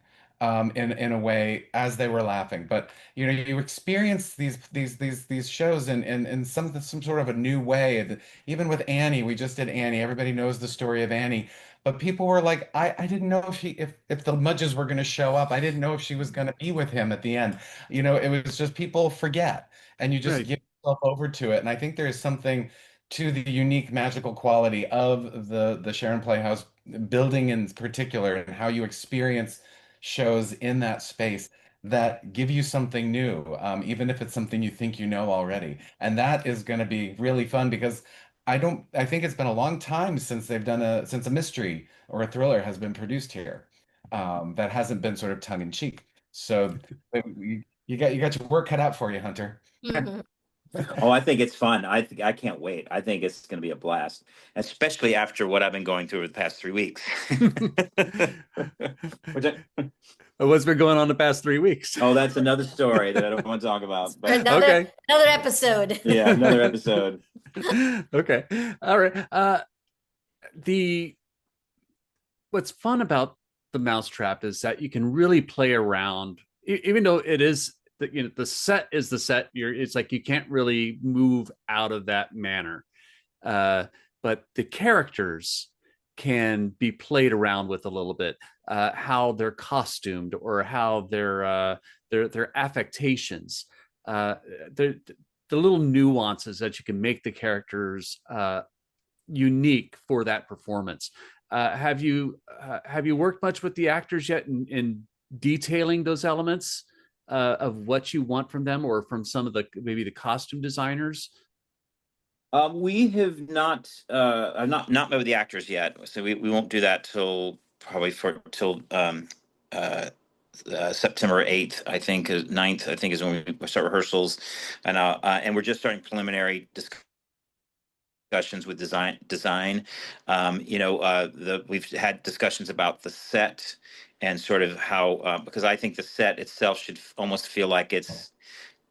S2: in a way as they were laughing. But you experience these shows in some sort of a new way. Even with Annie, we just did Annie. Everybody knows the story of Annie. But people were like, I didn't know if the Mudges were going to show up. I didn't know if she was going to be with him at the end. It was just people forget, and you just
S1: right.
S2: give yourself over to it. And I think there is something to the unique magical quality of the Sharon Playhouse building in particular and how you experience shows in that space that give you something new, even if it's something you think you know already. And that is going to be really fun because I think it's been a long time since since a mystery or a thriller has been produced here, that hasn't been sort of tongue in cheek. So you got your work cut out for you, Hunter.
S4: Oh, I think it's fun. I can't wait. I think it's going to be a blast, especially after what I've been going through the past 3 weeks. Which
S1: What's been going on the past 3 weeks?
S4: oh, that's another story that I don't want to talk about.
S3: For
S4: But
S3: another episode.
S4: yeah, another episode.
S1: Okay. All right. The What's fun about the Mousetrap is that you can really play around, even though it is the set is the set. It's like you can't really move out of that manner. Uh, but the characters can be played around with a little bit. How they're costumed or how their affectations, uh, the little nuances that you can make the characters unique for that performance. Have you worked much with the actors yet in detailing those elements of what you want from them, or from some of maybe the costume designers?
S4: We have not. I've not met with the actors yet, so we won't do that till probably till September 8th, I think, 9th, I think is when we start rehearsals, and we're just starting preliminary discussions with design. We've had discussions about the set and sort of how because I think the set itself should almost feel like it's,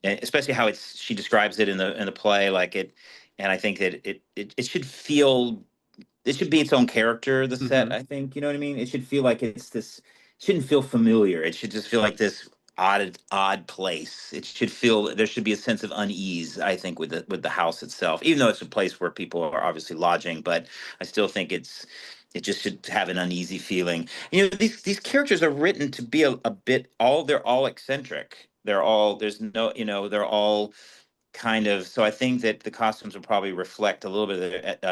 S4: especially how she describes it in the play, like it, and I think that it should feel, it should be its own character, the set.
S1: Mm-hmm.
S4: I think, you know what I mean. It should feel like it's this. It shouldn't feel familiar. It should just feel like this odd place. It should feel, there should be a sense of unease, I think, with the house itself, even though it's a place where people are obviously lodging. But I still think it just should have an uneasy feeling. These characters are written to be a bit, they're all eccentric. They're all, there's no, they're all kind of, so I think that the costumes will probably reflect a little bit of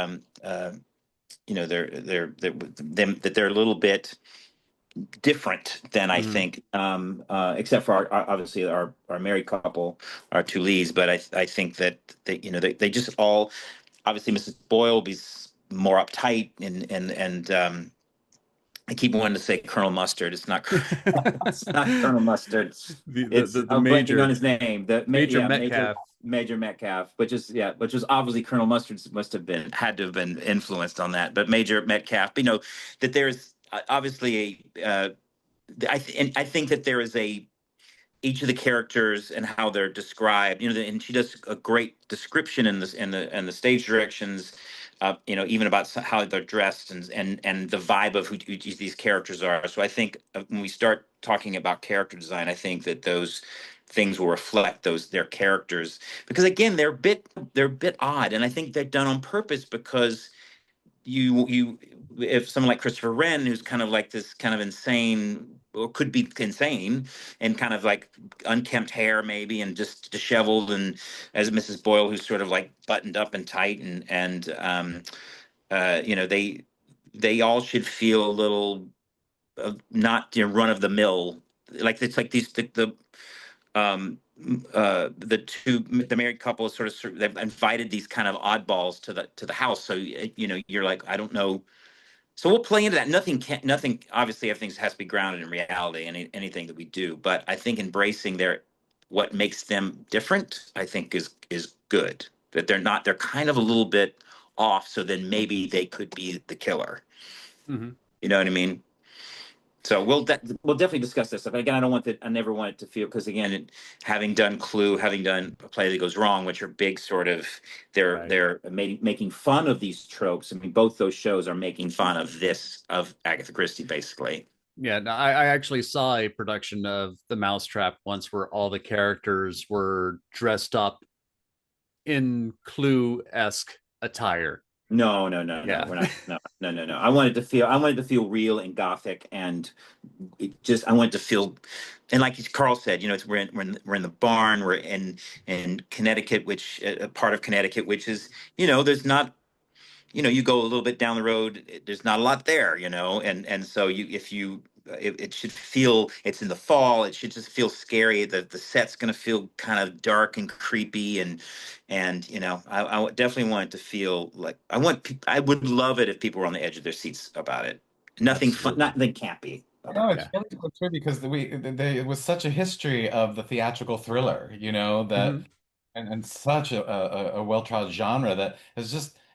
S4: their they're a little bit different than I
S1: Mm-hmm.
S4: think, except for obviously our married couple, our two leads. But I think that they just all, obviously Mrs. Boyle will be more uptight, and I keep wanting to say Colonel Mustard. It's not. It's not Colonel Mustard.
S1: the, the
S4: It's,
S1: the the
S4: I'm blanking on
S1: major
S4: his name.
S1: Major
S4: Major
S1: Metcalf.
S4: Major Metcalf, which is which was obviously Colonel Mustard had to have been influenced on that. But Major Metcalf, that there's obviously I think that there is each of the characters and how they're described, and she does a great description in this in the stage directions, even about how they're dressed and the vibe of who these characters are. So I think when we start talking about character design, I think that those things will reflect their characters, because again they're a bit odd, and I think they're done on purpose because you if someone like Christopher Wren, who's kind of like this kind of insane, or could be insane, and kind of like unkempt hair maybe and just disheveled, and as Mrs. Boyle, who's sort of like buttoned up and tight, they all should feel a little not run of the mill, like it's like um the married couple is sort of they've invited these kind of oddballs to the house, so you're like, I don't know. So we'll play into that. Nothing. Obviously, everything has to be grounded in reality. Anything that we do, but I think embracing what makes them different, I think is good. That they're not. They're kind of a little bit off. So then maybe they could be the killer.
S1: Mm-hmm.
S4: You know what I mean? So we'll definitely discuss this stuff. Again, I never want it to feel, because again, having done Clue, having done A Play That Goes Wrong, which are big sort of, they're making fun of these tropes. I mean, both those shows are making fun of Agatha Christie, basically.
S1: Yeah, no, I actually saw a production of The Mousetrap once where all the characters were dressed up in Clue-esque attire.
S4: No,
S1: Yeah.
S4: we're not. No. I wanted to feel real and gothic, and I wanted to feel, and like Carl said, we're in the barn, we're in Connecticut, which a part of Connecticut, which is, there's not, you go a little bit down the road, there's not a lot there, and so it should feel, it's in the fall, it should just feel scary. The set's going to feel kind of dark and creepy, and I definitely want it to feel like I would love it if people were on the edge of their seats about it. Nothing fun, nothing campy.
S2: No, it's really so true, because it was such a history of the theatrical thriller, that
S1: Mm-hmm.
S2: and such a well-trod genre that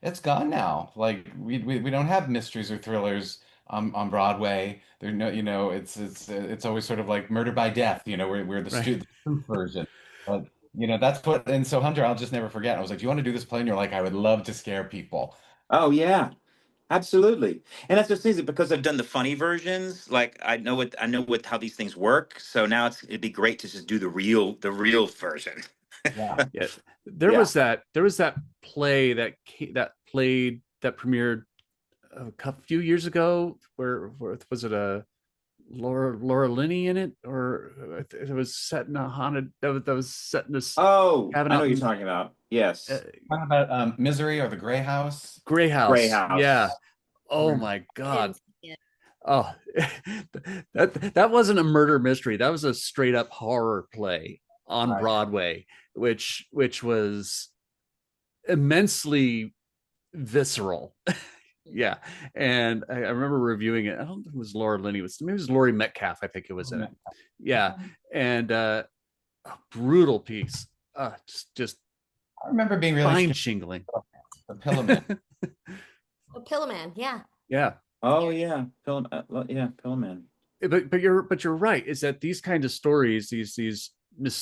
S2: it's gone now. Like we don't have mysteries or thrillers on Broadway. There no, it's always sort of like Murder by Death, we're
S1: Right.
S2: the truth version. But that's what, and so Hunter, I'll just never forget. I was like, "Do you want to do this play?" And you're like, "I would love to scare people."
S4: Oh yeah. Absolutely. And that's just easy because I've done the funny versions. Like I know what how these things work. So now it'd be great to just do the real version.
S2: Yeah.
S1: Yeah.
S4: Yeah.
S1: There was that play that premiered few years ago where was it a Laura Linney in it, or it was set in a haunted that was set in this
S4: Oh,
S1: cabin
S4: I know
S1: out
S4: what you're
S1: in
S4: talking about. Yes.
S2: Talking about Misery or the Gray House.
S1: Grey
S4: Gray
S1: House. Yeah.
S4: House.
S1: Oh my
S3: I
S1: God.
S3: didn't see it.
S1: Oh, that wasn't a murder mystery. That was a straight up horror play on
S2: Right.
S1: Broadway, which was immensely visceral. Yeah, and I remember reviewing it. I don't think it was Laura Linney. Maybe it was Laurie Metcalf. I think it was in it. Yeah, and a brutal piece. Just
S2: I remember being really
S1: spine
S2: scared
S1: shingling.
S2: of the Pillow Man.
S3: Oh, Pillow Man, yeah.
S1: Yeah,
S4: Oh yeah. Pillow Man.
S1: but you're right. Is that these kinds of stories, these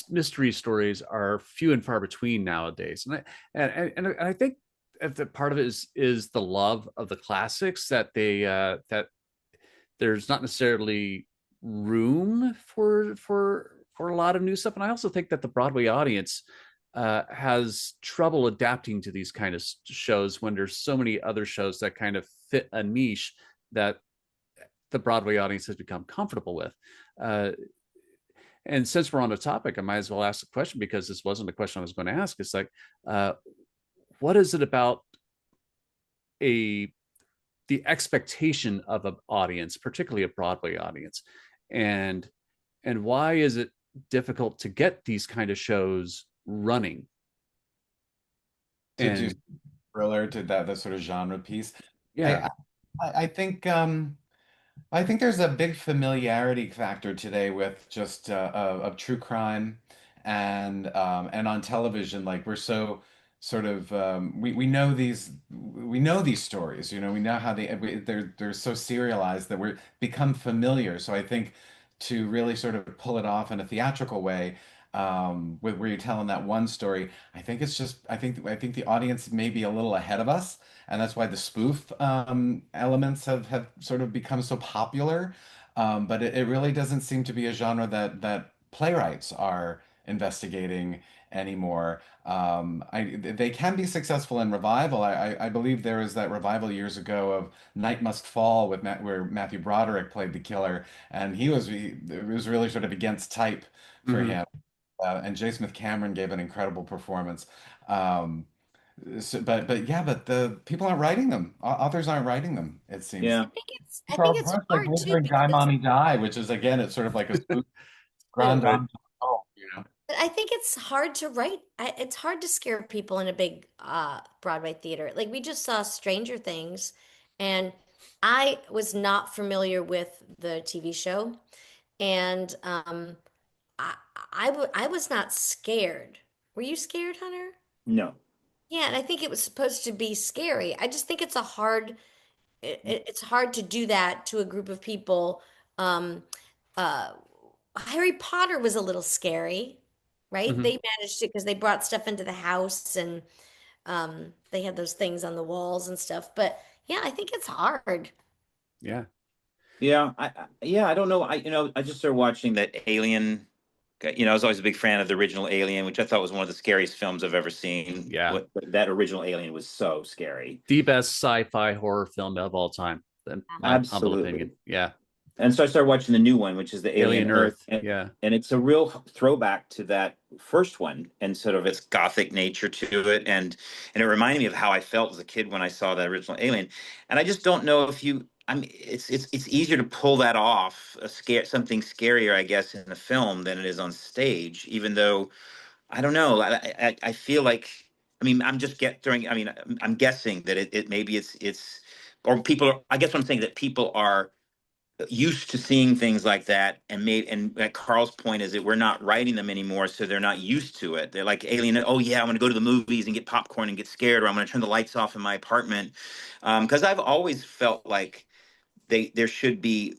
S1: mystery stories, are few and far between nowadays, and I think that part of it is the love of the classics, that that there's not necessarily room for a lot of new stuff. And I also think that the Broadway audience has trouble adapting to these kind of shows when there's so many other shows that kind of fit a niche that the Broadway audience has become comfortable with. Uh, and since we're on the topic, I might as well ask the question, because this wasn't the question I was going to ask. It's like, what is it about a the expectation of an audience, particularly a Broadway audience, and why is it difficult to get these kind of shows running?
S2: To do
S1: And
S2: thriller, to that sort of genre piece.
S1: yeah,
S2: I I think I think there's a big familiarity factor today with just of true crime and on television, like we're so sort of we know these stories, you know, we know how they're so serialized that we're become familiar. So I think to really sort of pull it off in a theatrical way, with where you're telling that one story, I think it's just I think the audience may be a little ahead of us, and that's why the spoof elements have sort of become so popular. But it really doesn't seem to be a genre that playwrights are investigating anymore. They can be successful in revival. I believe there was that revival years ago of Night Must Fall where Matthew Broderick played the killer, and it was really sort of against type for
S1: Hmm.
S2: him. And J. Smith Cameron gave an incredible performance. Um, but yeah, but the people aren't writing them. Authors aren't writing them, it seems.
S4: Yeah.
S3: I think
S2: Charles
S3: it's
S2: Bronson, like
S3: hard too
S2: Whistler and Die
S3: because
S2: Mommy Die, which is again, it's sort of like a spoof grand
S3: too.
S1: Right.
S2: dame, oh, you know.
S3: But I think it's hard to write. It's hard to scare people in a big Broadway theater. Like we just saw Stranger Things, and I was not familiar with the TV show, and I I was not scared. Were you scared, Hunter?
S4: No.
S3: Yeah, and I think it was supposed to be scary. I just think it's a hard it's hard to do that to a group of people. Um, uh, Harry Potter was a little scary, right?
S1: Hmm.
S3: They managed to because they brought stuff into the house and they had those things on the walls and stuff. But yeah, I think it's hard.
S1: Yeah.
S4: Yeah, I don't know. I just started watching that Alien. I was always a big fan of the original Alien, which I thought was one of the scariest films I've ever seen.
S1: Yeah.
S4: That original Alien was so scary.
S1: The best sci-fi horror film of all time, in my humble opinion.
S4: Absolutely.
S1: Yeah.
S4: And so I started watching the new one, which is the Alien
S1: Alien
S4: Earth,
S1: Earth. Yeah.
S4: and it's a real throwback to that first one and sort of its gothic nature to it, and it reminded me of how I felt as a kid when I saw that original Alien. And I just don't know if you. I mean, it's easier to pull that off, something scarier, I guess, in the film than it is on stage. Even though I don't know, I feel like. I mean, I'm just get throwing. I mean, I'm guessing that it maybe it's or people are. I guess what I'm saying that people are used to seeing things like that, and at Carl's point is that we're not writing them anymore, so they're not used to it. They're like alien. Oh yeah, I'm going to go to the movies and get popcorn and get scared, or I'm going to turn the lights off in my apartment, because I've always felt like there should be,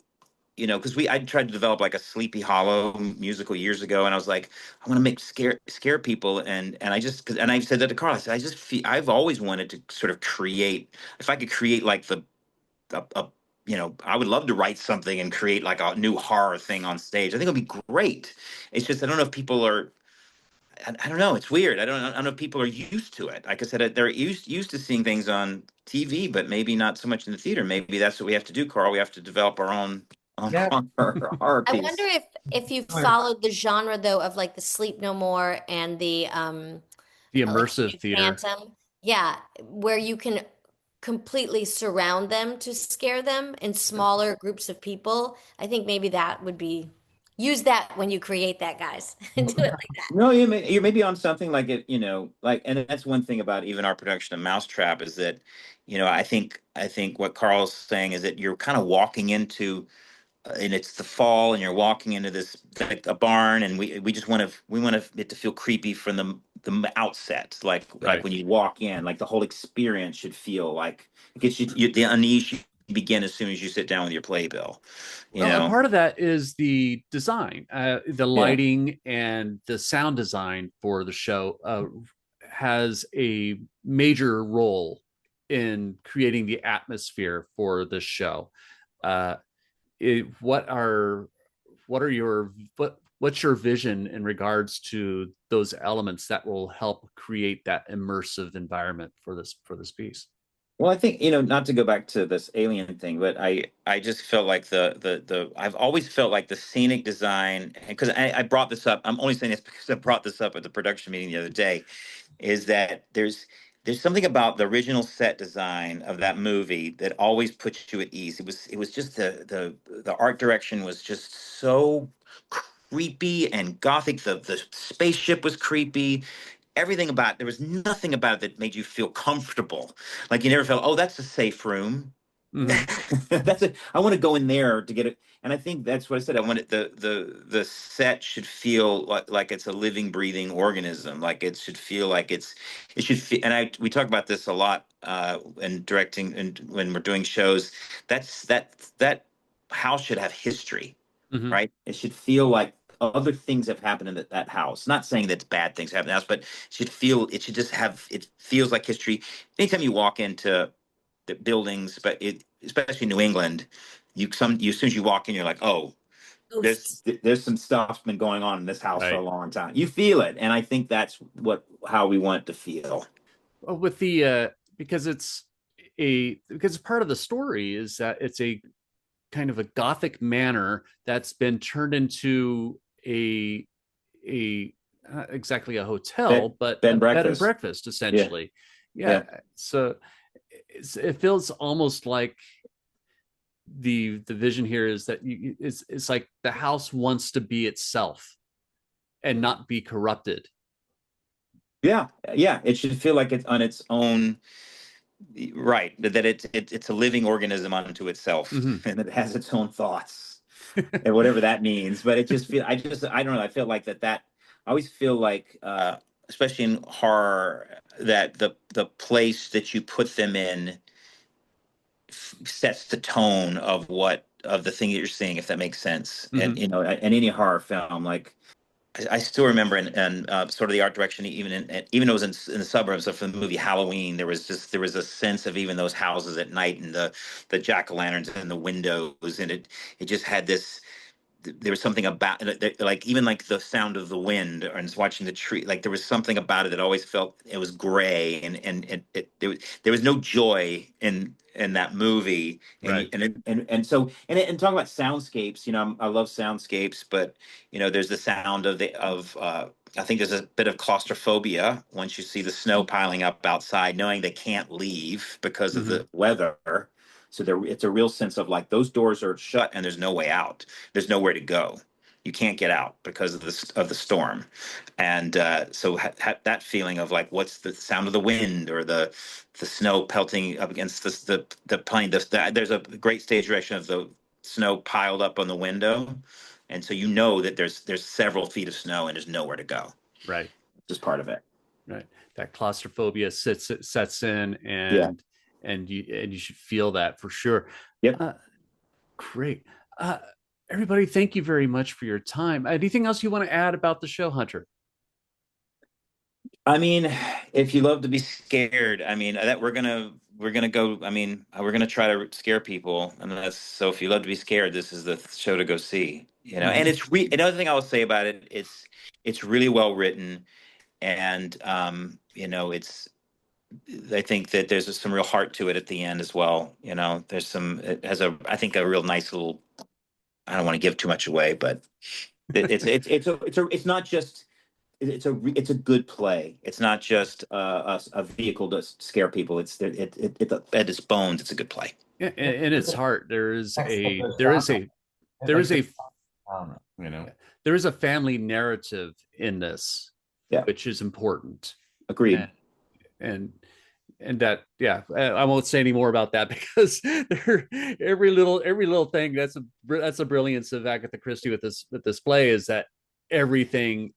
S4: because I tried to develop like a Sleepy Hollow musical years ago, and I was like, I want to make scare people, and I just and I said that to Carl. I said I just feel I've always wanted to sort of create, if I could create like a I would love to write something and create like a new horror thing on stage. I think it'd be great. It's just I don't know if people are. I don't know. It's weird. I don't know if people are used to it. Like I said, they're used to seeing things on TV, but maybe not so much in the theater. Maybe that's what we have to do, Carl. We have to develop our own
S2: Yeah.
S4: horror
S3: I wonder
S4: piece.
S3: if you followed the genre though of like the Sleep No More and the
S1: The
S3: like
S1: immersive
S3: the
S1: theater.
S3: Phantom. Yeah, where you can completely surround them to scare them in smaller groups of people. I think maybe that would be use that when you create that, guys. Do it like that.
S4: No, you may be on something like it, like, and that's one thing about even our production of Mousetrap is that, I think what Carl's saying is that you're kind of walking into, and it's the fall, and you're walking into this like a barn, and we just want it to feel creepy from the outset, like
S1: Right.
S4: when you walk in, like the whole experience should feel like it gets the unease should begin as soon as you sit down with your playbill, you
S1: Well, and
S4: know.
S1: part of that is the design, the
S4: Yeah.
S1: lighting and the sound design for the show has a major role in creating the atmosphere for the show. Uh, it, what are your what's your vision in regards to those elements that will help create that immersive environment for this piece?
S4: Well, I think, not to go back to this alien thing, but I just felt like the I've always felt like the scenic design, because I brought this up. I'm only saying this because I brought this up at the production meeting the other day, is that there's something about the original set design of that movie that always puts you at ease. It was just the art direction was just so creepy and gothic. The spaceship was creepy. Everything about there was nothing about it that made you feel comfortable. Like you never felt, oh, that's a safe room. That's it. I want to go in there to get it, and I think that's what I said. I want it, the set should feel like it's a living, breathing organism. Like it should feel like it should feel. And we talk about this a lot in directing and when we're doing shows. That house should have history,
S1: Mm-hmm.
S4: right? It should feel like other things have happened in that house. Not saying that bad things happen in the house, but it should just have, it feels like history. Anytime you walk into the buildings, but especially New England, as soon as you walk in, you're like, oh,
S3: Ghosts.
S4: there's some stuff's been going on in this house for a
S1: Right.
S4: long time. You feel it, and I think that's how we want it to feel.
S1: Well, with the because because part of the story is that it's a kind of a Gothic manor that's been turned into a not exactly a hotel, but
S4: bed
S1: a
S4: and
S1: bed and
S4: breakfast.
S1: breakfast, essentially. Yeah. So it feels almost like the vision here is that it's like the house wants to be itself and not be corrupted.
S4: Yeah, yeah. It should feel like it's on its own, right? That it's a living organism unto itself,
S1: Mm-hmm.
S4: and it has its own thoughts, and whatever that means. But it just feel I don't know. I feel like that. I always feel like, especially in horror, that the place that you put them in sets the tone of the thing that you're seeing, if that makes sense.
S1: Mm-hmm.
S4: And in any horror film, like I still remember in sort of the art direction, even though it was in the suburbs. So for the movie Halloween, there was a sense of even those houses at night and the jack o' lanterns in the windows, and it just had this. There was something about it, like even like the sound of the wind or just watching the tree. Like there was something about it that always felt it was gray, and there was no joy in that movie.
S1: Right.
S4: And talking about soundscapes, I love soundscapes, but there's the sound of I think there's a bit of claustrophobia once you see the snow piling up outside, knowing they can't leave because of
S1: Mm-hmm.
S4: the weather. So it's a real sense of like those doors are shut and there's no way out. There's nowhere to go. You can't get out because of the storm, and so that feeling of like what's the sound of the wind or the snow pelting up against the plane. There's a great stage direction of the snow piled up on the window, and so that there's several feet of snow and there's nowhere to go.
S1: Right.
S4: Just part of it.
S1: Right. That claustrophobia sets in,
S4: Yeah.
S1: and you should feel that for sure.
S4: Yep.
S1: Great. Everybody, thank you very much for your time. Anything else you want to add about the show, Hunter?
S4: I mean, if you love to be scared, I mean that we're gonna go. I mean, we're gonna try to scare people, and that's so. If you love to be scared, this is the show to go see. And another thing I will say about it, it's really well written, and it's. I think that there's some real heart to it at the end as well. There's it has I think a real nice little. I don't want to give too much away, but it's not just. It's a good play. It's not just a vehicle to scare people. It's at its bones. It's a good play.
S1: Yeah, in its heart, there is a there is a family narrative in this, which is important.
S4: Agreed.
S1: And that, yeah, I won't say any more about that because every little thing that's a brilliance of Agatha Christie with this play is that everything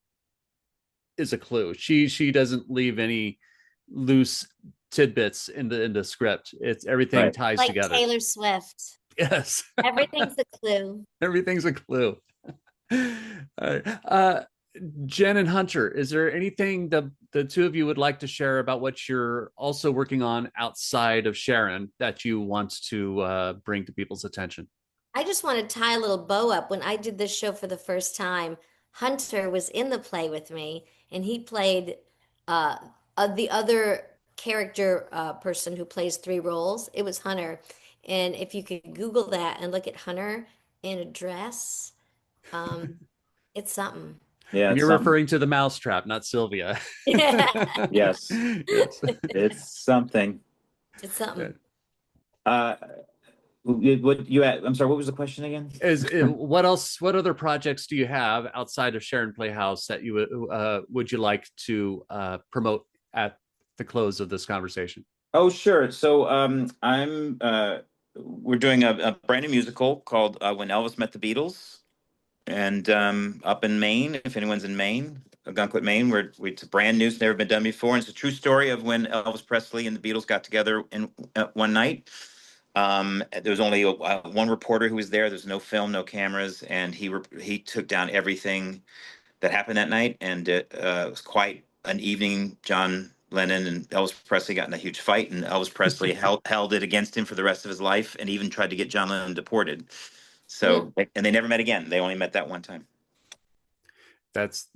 S1: is a clue. She doesn't leave any loose tidbits in the script. It's everything ties
S3: like
S1: together.
S3: Taylor Swift.
S1: Yes.
S3: Everything's a clue.
S1: Everything's a clue. Jen and Hunter, is there anything the two of you would like to share about what you're also working on outside of Sharon that you want to bring to people's attention?
S3: I just want to tie a little bow up. When I did this show for the first time, Hunter was in the play with me, and he played the other character person who plays three roles. It was Hunter. And if you could Google that and look at Hunter in a dress, it's something.
S4: Yeah,
S1: you're referring to the Mousetrap, not Sylvia.
S4: Yes. Yes. It's something.
S3: It's something.
S4: What you had? I'm sorry. What was the question again?
S1: What else? What other projects do you have outside of Sharon Playhouse that you would you like to promote at the close of this conversation?
S4: Oh, sure. So I'm we're doing a brand new musical called When Elvis Met the Beatles, and up in Maine, if anyone's in Maine, Gunquit, Maine, where it's brand new, it's never been done before, and it's a true story of when Elvis Presley and the Beatles got together in one night. There was only one reporter who was there. There's no film, no cameras, and he took down everything that happened that night, and it was quite an evening. John Lennon and Elvis Presley got in a huge fight, and Elvis Presley held it against him for the rest of his life, and even tried to get John Lennon deported. So, and they never met again. They only met that one time.
S1: That's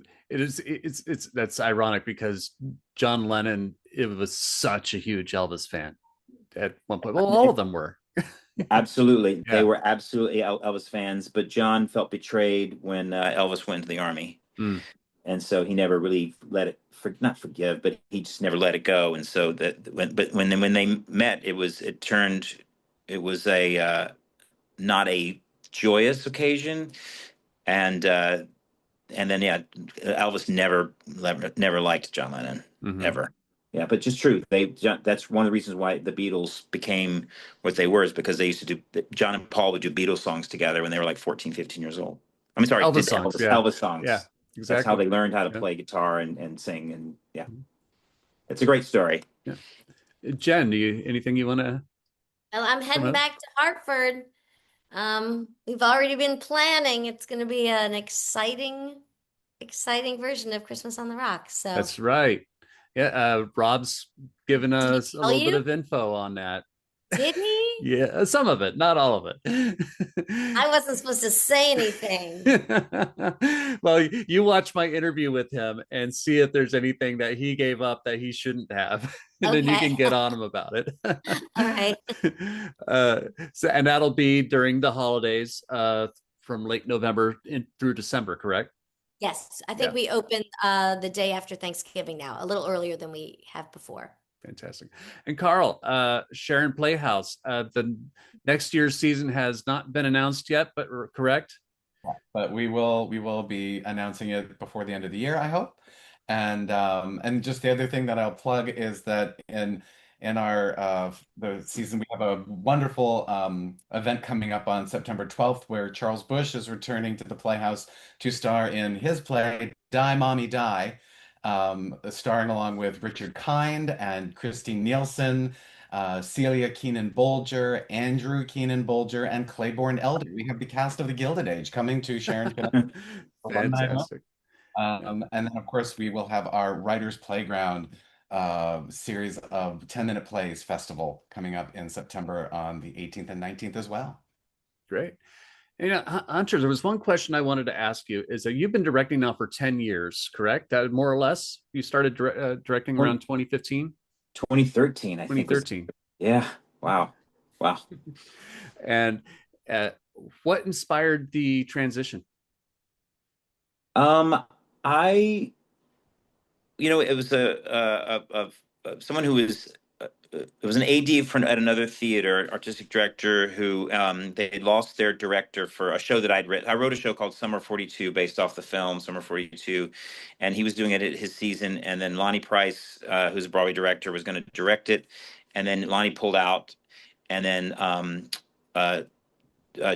S1: ironic because John Lennon, it was such a huge Elvis fan at one point. Well, all of them were.
S4: Absolutely. Yeah. They were absolutely Elvis fans, but John felt betrayed when Elvis went into the army. And so he never really let it not forgive, but he just never let it go. And so when they met, it was a not a joyous occasion. And then Elvis never liked John Lennon, ever. Yeah, but just true. That's one of the reasons why the Beatles became what they were, is because they used to John and Paul would do Beatles songs together when they were like 14, 15 years old. I mean, sorry,
S1: Elvis songs.
S4: Elvis songs.
S1: Yeah, exactly.
S4: That's how they learned how to play guitar and sing. And yeah, it's a great story.
S1: Yeah. Jen, anything you want to?
S3: Well, I'm heading back to Hartford. We've already been planning. It's going to be an exciting version of Christmas on the Rocks. So
S1: that's right. Yeah, Rob's given us a little bit of info on that.
S3: Did he?
S1: Yeah, some of it, not all of it.
S3: I wasn't supposed to say anything.
S1: Well, you watch my interview with him and see if there's anything that he gave up that he shouldn't have, and then you can get on him about it.
S3: All right.
S1: And that'll be during the holidays, from late November through December, correct?
S3: Yes, I think we opened the day after Thanksgiving now, a little earlier than we have before.
S1: Fantastic. And Carl, Sharon Playhouse, the next year's season has not been announced yet, but correct?
S2: But we will be announcing it before the end of the year, I hope. And just the other thing that I'll plug is that in our the season, we have a wonderful event coming up on September 12th, where Charles Busch is returning to the Playhouse to star in his play Die Mommy Die, starring along with Richard Kind and Christine Nielsen, Celia Keenan-Bolger, Andrew Keenan-Bolger, and Claiborne Elder. We have the cast of The Gilded Age coming to Sharon.
S1: Fantastic.
S2: And then, of course, we will have our Writers Playground series of 10-minute plays festival coming up in September on the 18th and 19th as well.
S1: Great. Andress, there was one question I wanted to ask you, is that you've been directing now for 10 years, correct? That more or less, you started directing around 2015?
S4: 2013, I think.
S1: 2013.
S4: Yeah. Wow.
S1: And what inspired the transition?
S4: It was someone who was it was an AD at another theater, artistic director, who they had lost their director for a show that I'd written. I wrote a show called Summer 42 based off the film Summer 42, and he was doing it at his season. And then Lonnie Price, who's a Broadway director, was going to direct it, and then Lonnie pulled out, and then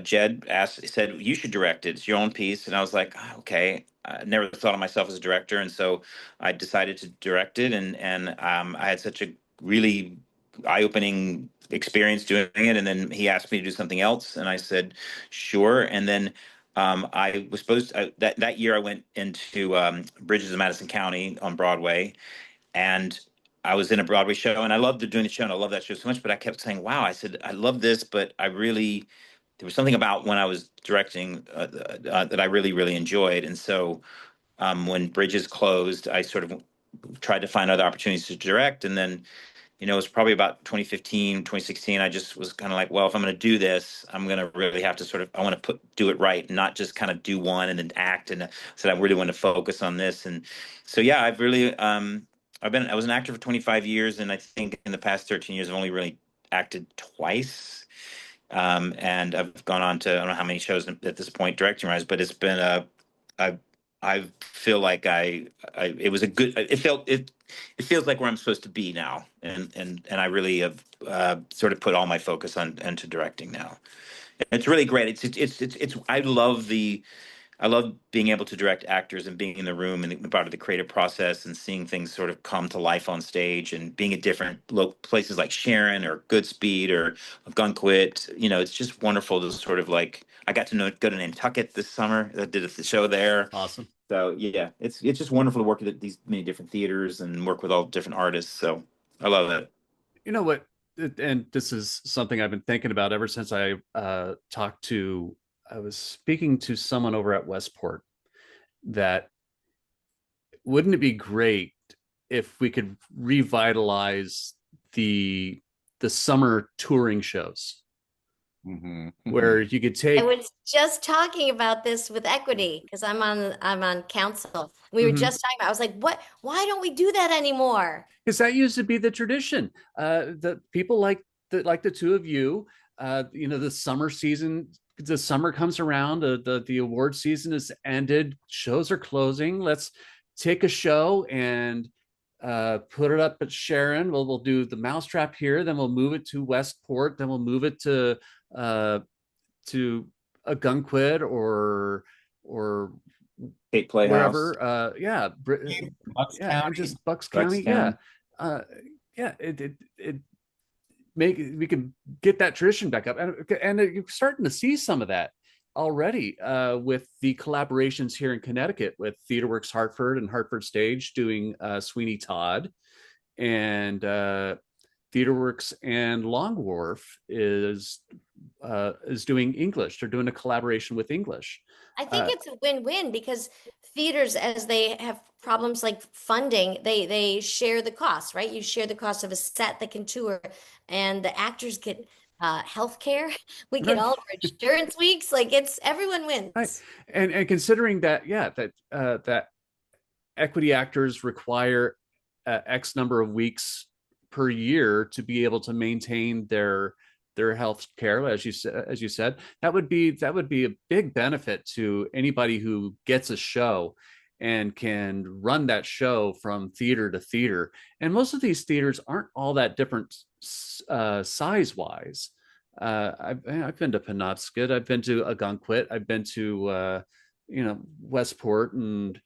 S4: Jed said, "You should direct it. It's your own piece." And I was like, "Okay." I never thought of myself as a director, and so I decided to direct it. And I had such a really eye-opening experience doing it. And then he asked me to do something else, and I said, "Sure." And then I was supposed to, that year I went into Bridges of Madison County on Broadway, and I was in a Broadway show, and I loved doing the show, and I love that show so much. But I kept saying, "Wow," I said, "I love this, but there was something about when I was directing that I really, really enjoyed." And so when Bridges closed, I sort of tried to find other opportunities to direct. And then, it was probably about 2015, 2016. I just was kind of like, well, if I'm going to do this, I'm going to really have to I want to do it right, and not just kind of do one and then act. And so I really want to focus on this. And so, yeah, I've really, I was an actor for 25 years. And I think in the past 13 years, I've only really acted twice. And I've gone on to, I don't know how many shows at this point directing wise, but it's been I feel like it was a good, it feels like where I'm supposed to be now, and I really have sort of put all my focus on into directing now. It's really great. It's I love being able to direct actors and being in the room and part of the creative process and seeing things sort of come to life on stage and being at different places like Sharon or Goodspeed or Gunquit. You know, it's just wonderful to sort of like, I got to go to Nantucket this summer. I did a show there.
S1: Awesome.
S4: So yeah, it's just wonderful to work at these many different theaters and work with all different artists. So I love it.
S1: You know what? And this is something I've been thinking about ever since I was speaking to someone over at Westport, that wouldn't it be great if we could revitalize the summer touring shows, where you could take.
S3: I was just talking about this with Equity because I'm on council. We were just talking about. I was like, "What? Why don't we do that anymore?"
S1: Because that used to be the tradition. The people like the two of you. You know, the summer season. The summer comes around. The award season is ended. Shows are closing. Let's take a show and put it up at Sharon. We'll do the Mousetrap here. Then we'll move it to Westport. Then we'll move it to a Gunquit or
S4: Kate Playhouse.
S1: Wherever.
S2: Bucks
S1: yeah,
S2: County.
S1: just Bucks County.
S4: Buckstown.
S1: Yeah. It we can get that tradition back up, and you're starting to see some of that already with the collaborations here in Connecticut with TheaterWorks Hartford and Hartford Stage doing Sweeney Todd, and TheaterWorks and Long Wharf is doing English. They're doing a collaboration with English.
S3: I think it's a win-win because theaters, as they have problems like funding, they share the cost, right? You share the cost of a set that can tour, and the actors get health care. We get all of our insurance weeks. Like everyone wins.
S1: Right. And considering that, that equity actors require X number of weeks per year to be able to maintain their health care, as you said, that would be a big benefit to anybody who gets a show and can run that show from theater to theater. And most of these theaters aren't all that different size wise. I've been to Penobscot, I've been to Ogunquit, I've been to Westport and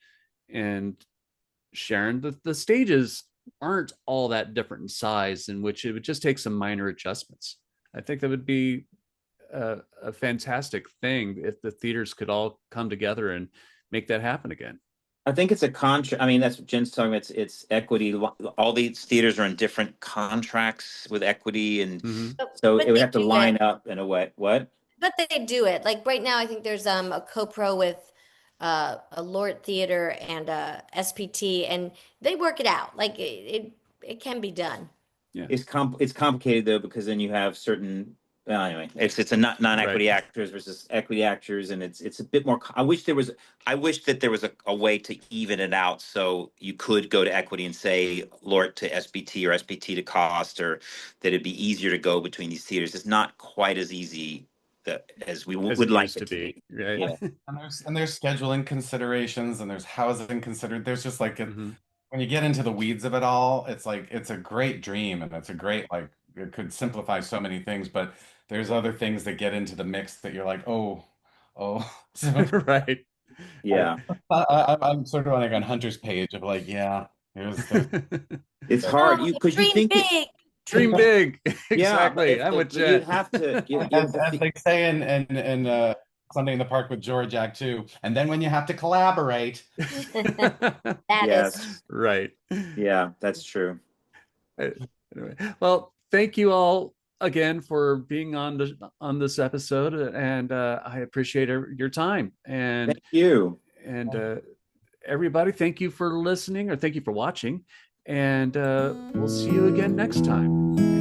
S1: Sharon. The stages aren't all that different in size, in which it would just take some minor adjustments. I think that would be a fantastic thing if the theaters could all come together and make that happen again.
S4: I think it's a contract. I mean, that's what Jen's talking about. It's equity. All these theaters are in different contracts with equity, and so
S3: But
S4: it would
S3: they
S4: have to
S3: do
S4: line
S3: it.
S4: up in a way. What?
S3: But they do it. Like right now, I think there's a co-pro with a Lort Theater and SPT, and they work it out. Like it can be done.
S1: Yeah.
S4: It's complicated though, because then you have certain. Well, anyway, it's a non-equity actors versus equity actors, and it's a bit more. I wish that there was a way to even it out, so you could go to equity and say Lort to SPT or SPT to cost, or that it'd be easier to go between these theaters. It's not quite as easy as we would like it to be.
S1: Right?
S4: Yeah.
S2: And there's scheduling considerations and there's housing considered. There's just like when you get into the weeds of it all, it's like it's a great dream and it's a great, like, it could simplify so many things, but there's other things that get into the mix that you're like, oh. So
S1: Right.
S4: Yeah.
S2: I'm sort of like on Hunter's page of like, yeah, here's the
S4: It's hard.
S3: Oh,
S4: Because you
S3: dream
S4: think
S3: big.
S1: Dream big.
S4: yeah, but
S1: Exactly. I'm with
S4: you
S1: Jen.
S4: have to.
S2: as they say in Sunday in the Park with George Act 2, and then when you have to collaborate.
S3: That
S4: Yes.
S3: is
S1: Right.
S4: Yeah, that's true.
S1: Anyway, well, thank you all again for being on this episode, and I appreciate your time. And
S4: Thank you.
S1: And everybody, thank you for listening, or thank you for watching, and we'll see you again next time.